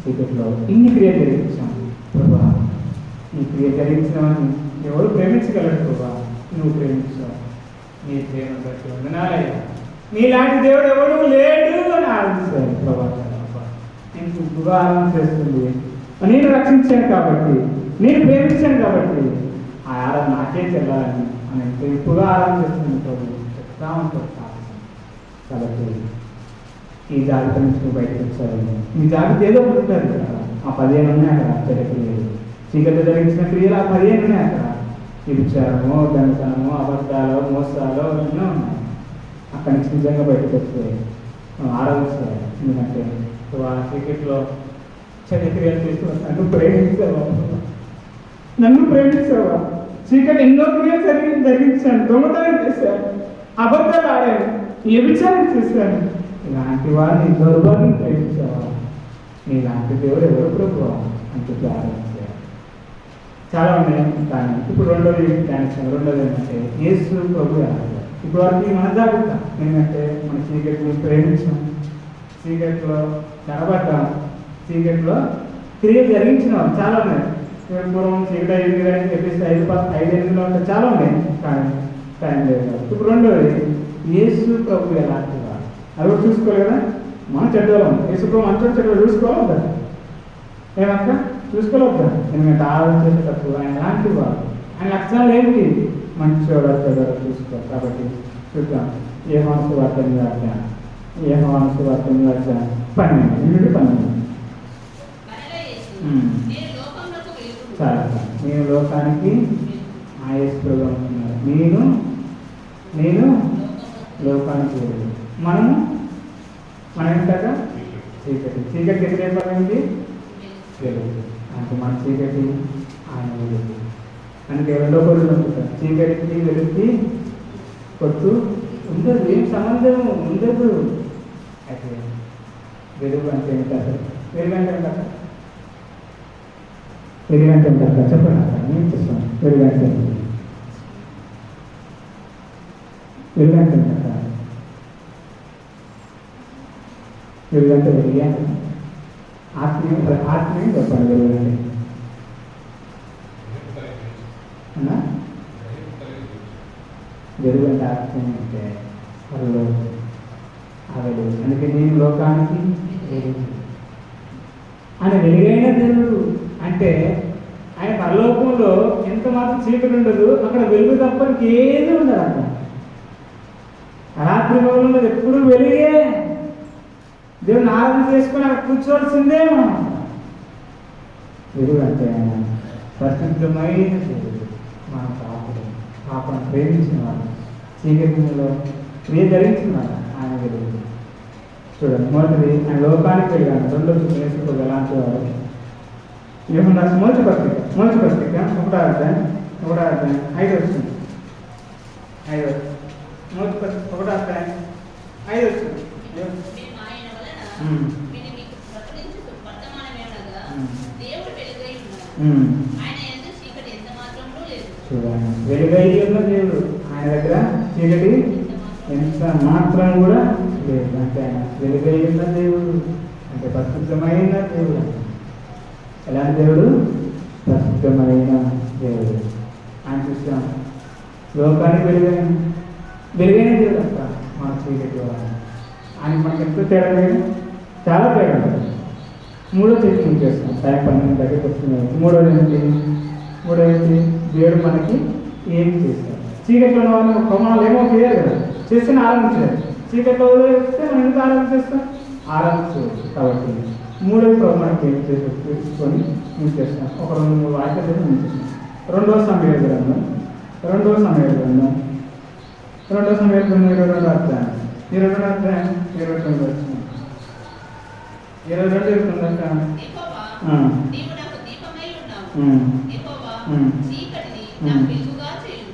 చీకట్లో ఇన్ని క్రియలు జరిగించాం. ప్రభా ఈ క్రియ జరిగించినవని ఎవరు ప్రేమించగలరు ప్రభా? నువ్వు ప్రేమించావు. నీ ప్రేమ బట్టి వందనాలయ్యా. నీలాంటి దేవుడు ఎవడు లేడు అని ఆలోచించారు ప్రభా. నీకు ఉపకారం చేస్తుంది. నేను రక్షించాను కాబట్టి, నేను ప్రేమించాను కాబట్టి ఆ ఆరాధన నాకే చెల్లాలని అని ఎక్కువగా ఆరాధన చేస్తుంది ప్రభు. చెప్తా ఉంటారు కాబట్టి ఈ జాగ్రత్త నుంచి నువ్వు బయటకు వచ్చావు. ఈ జాగ్రత్త ఏదో ఒకటి ఉంటుంది కదా. ఆ 15 ఉన్నాయి అక్కడ. చెడ్డ క్రియలు, చీకటి జరిగించిన క్రియలు ఆ 15 ఉన్నాయి అక్కడ. విచారము, దొంగతనము, అబద్ధాలు, మోసాలు ఎన్నో ఉన్నాయి. అక్కడి నుంచి నిజంగా బయటకు వస్తే ఆరాధించాలి. ఎందుకంటే ఆ చీకట్లో చెడ్డ క్రియలు చేస్తూ నన్ను ప్రేమించావా, నన్ను ప్రేమించావా? చీకటి ఎన్నో క్రియలు జరిగించాను, దొంగతనం చేశాను, అబద్ధాలు ఆడాను, వ్యభిచారం చేశాను. ఇలాంటి వారిని దౌర్భాగ్యం ప్రేమించావా? నీలాంటి దేవుడు ఎవరు ప్రభు అంటూ ఆరాధించారు. చాలా ఉన్నాయి. కానీ ఇప్పుడు రెండోది ఏంటంటే యేసు ప్రభు ఆరాధన. ఇప్పుడు వారికి మన జాగ్రత్త ఏంటంటే మన చీకటిని ప్రేమించాం, చీకట్లో కనబడ్డాం, చీకట్లో క్రియ జరిగించిన చాలా ఉన్నాయి. పూర్వం చీకటి 8 అని చెప్పేసి 5-8 ఉంటే చాలా ఉన్నాయి. కానీ టైం లేదు. ఇప్పుడు రెండోది యేసు ప్రభు ఎలాంటి వాడు అది కూడా చూసుకోవాలి కదా. మనం చెడ్డవాళ్ళం, యేసు ప్రభు మంచి చెడ్డ చూసుకోవద్దా? ఏమక్క చూసుకోవద్దా? ఎందుకంటే ఆలోచన చేసేటప్పుడు ఆయన ఎలాంటి వాడు, ఆయన లక్షణాలు ఏమిటి? మంచివాడు చెడ్డవాడు చూసుకోవాలి. కాబట్టి చూద్దాం. యోహాను సువార్త 12 చాలా. నేను లోకానికి ఆయేసుగా ఉంటున్నాను. నేను లోకానికి వెళ్ళి మనం ఏంటంటే చీకటి వ్యతిరేకమైంది వెలుగు. అంటే మన చీకటి ఆయన వెలుగు. అందుకే 2వ కొరింథీయులకు ఉంటుంది, చీకటికి వెలుగుకి కొట్టు ఉండదు, ఏం సంబంధం ఉండదు. అయితే వెలుగు అంటే ఏంటారు? వెలుగు అంటే ఏంటారు? వెలుగు అంటే ఏంటారు? చెప్పండి అక్కడ. నేను చూస్తాను. వెలుగు అంటే వెలుగు అంటే ఏంటారు? వెలుగు అంటే వెలుగు అంటే ఆత్మీయం చెప్పండి. వెలుగు అంటే అన్నా వెలుగు అంటే ఆత్మీయం అంటే వాళ్ళు ఆ వెలుగు. అందుకే నేను లోకానికి వెలుగు. ఆయన వెలుగైన దేవుడు అంటే ఆయన పరలోకంలో ఎంత మాత్రం చీకటి ఉండదు, అక్కడ వెలుగు తప్ప ఇంకేది ఉండదు. అక్కడ రాత్రి భవనంలో ఎప్పుడు వెలుగే. దేవుని ఆరాధన చేసుకుని అక్కడ కూర్చోవలసిందే మనం. వెలుగు అంటే ఆయన పరిశుద్ధమైన దేవుడు, మన పాపను ప్రేమించిన వాడు, చీకటిలో క్రియ ధరించిన వాడు ఆయన వెలుగు. చూడండి, మొదటిది ఆయన లోకానికి వెలుగాడు, రెండోది ప్రేమించుకోవాలి ఎలాంటి వాడు. ఏమన్నా మొదటి పత్రిక 1వ అధ్యాయం 5 వచ్చింది. 5 మొదటి పత్రిక 1వ అధ్యాయం 5 వచ్చింది. మేము ఆయన వలన విని మీకు ప్రకటించు వర్తమానమేమనగా దేవుడు వెలుగై ఉన్నాడు. ఆయన యందు చీకటి ఎంత మాత్రమూ లేదు. చూడండి, వెలుగై ఉన్న దేవుడు, ఆయన దగ్గర చీకటి ఎంత మాత్రం కూడా లేదు. అంటే ఆయన వెలుగై ఉన్న దేవుడు, అంటే పరిశుద్ధమైన దేవుడు. ఎలాంటి దేవుడు? పరిశుద్ధమైన దేవుడు. ఆయన చూసాం, లోకానికి వెలుగైన దేవుడు అంట మన చీకటి వాడు. ఆయన మనకి ఎంతో తేడా లేదు, చాలా తేడా ఉంటుంది. 3వ చర్చ చేస్తాం, టైం 12 దగ్గరికి వస్తున్నాయి. 3వది దేవుడు మనకి ఏం చేస్తాడు? చీకట్లో ఉన్న వాళ్ళు ప్రమాణాలు ఏమో చేయాలి కదా, చేస్తే ఆరంభించలేదు. చీకట్లో వదిలేస్తే మనం ఎందుకు ఆరంభించేస్తాం? ఆరంభించవచ్చు. కాబట్టి 3వ మనకి ఏం చేసి తీసుకొని మేము చేస్తాం. ఒక 2-3 వాక్యాలు మేము చేస్తాం. 2వ సమయాల గ్రంథం 22వ అధ్యాయం 22వ అధ్యాయం 22 వచ్చిన 22 యెహోవా, నీవు నాకు దీపమై ఉన్నావు. యెహోవా, చీకటిని నాకు వెలుగుగా చేయుము.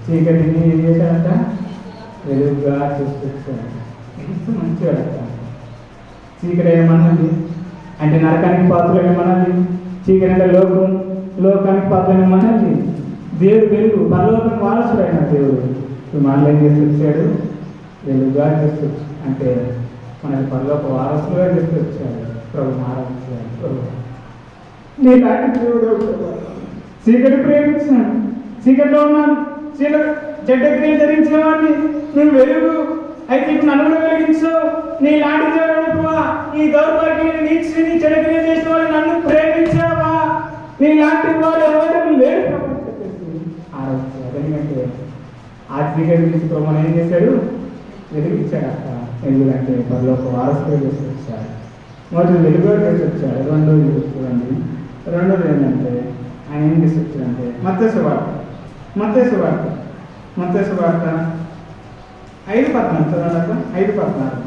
చీకటిని ఏం చేశాడంట? వెలుగుగా చూసుకొచ్చాడు. ఎంత మంచివాడట. చీకటి ఏమన్నది అంటే నరకానికి పాత్రలు ఏమన్నది? చీకటి అంటే లోకానికి పాత్రలు ఏమన్నది? దేవుడు వెలుగు, పరలోకం వారసుడైన దేవుడు మనల్ని ఏం చేసి వచ్చాడు? వెలుగుగా చేస్తొచ్చు. అంటే మనకి పరలోక వారసులుగా చేస్తూ వచ్చాడు. ప్రభు ఆరాధించాడు. ప్రభు నీలాంటి దేవుడు చీకటి ప్రేమించాను, చీకటిలో ఉన్నాను, చెడ్డ క్రియలు ధరించేవాడిని, నువ్వు వెలుగు అయితే ఇప్పుడు నన్ను కూడా వెలిగించావు. నీలాంటి దేవుడు, ఈ దౌర్భాగ్యం నీచిని చెడ్డ క్రియ చేసిన వాళ్ళు నన్ను ప్రేమించావా? నీలాంటి వాడు ఎవరు లేడు ప్రభు చెప్పేసి ఆరాధించాడు. ఎందుకంటే ఆ చీకటి నుంచి మనం ఏం చేశాడు? వెలిగించాడు. అక్క ఎందుకంటే పరలోక వారసుగా చేసి వచ్చాడు. మొదటి వెలుగుగా చేసి వచ్చాడు. రెండోది చూడండి, రెండోది ఏంటంటే ఆయన ఏం చేసి వచ్చాడంటే మత్తయి సువార్త 5:14 చదవండి. 5:14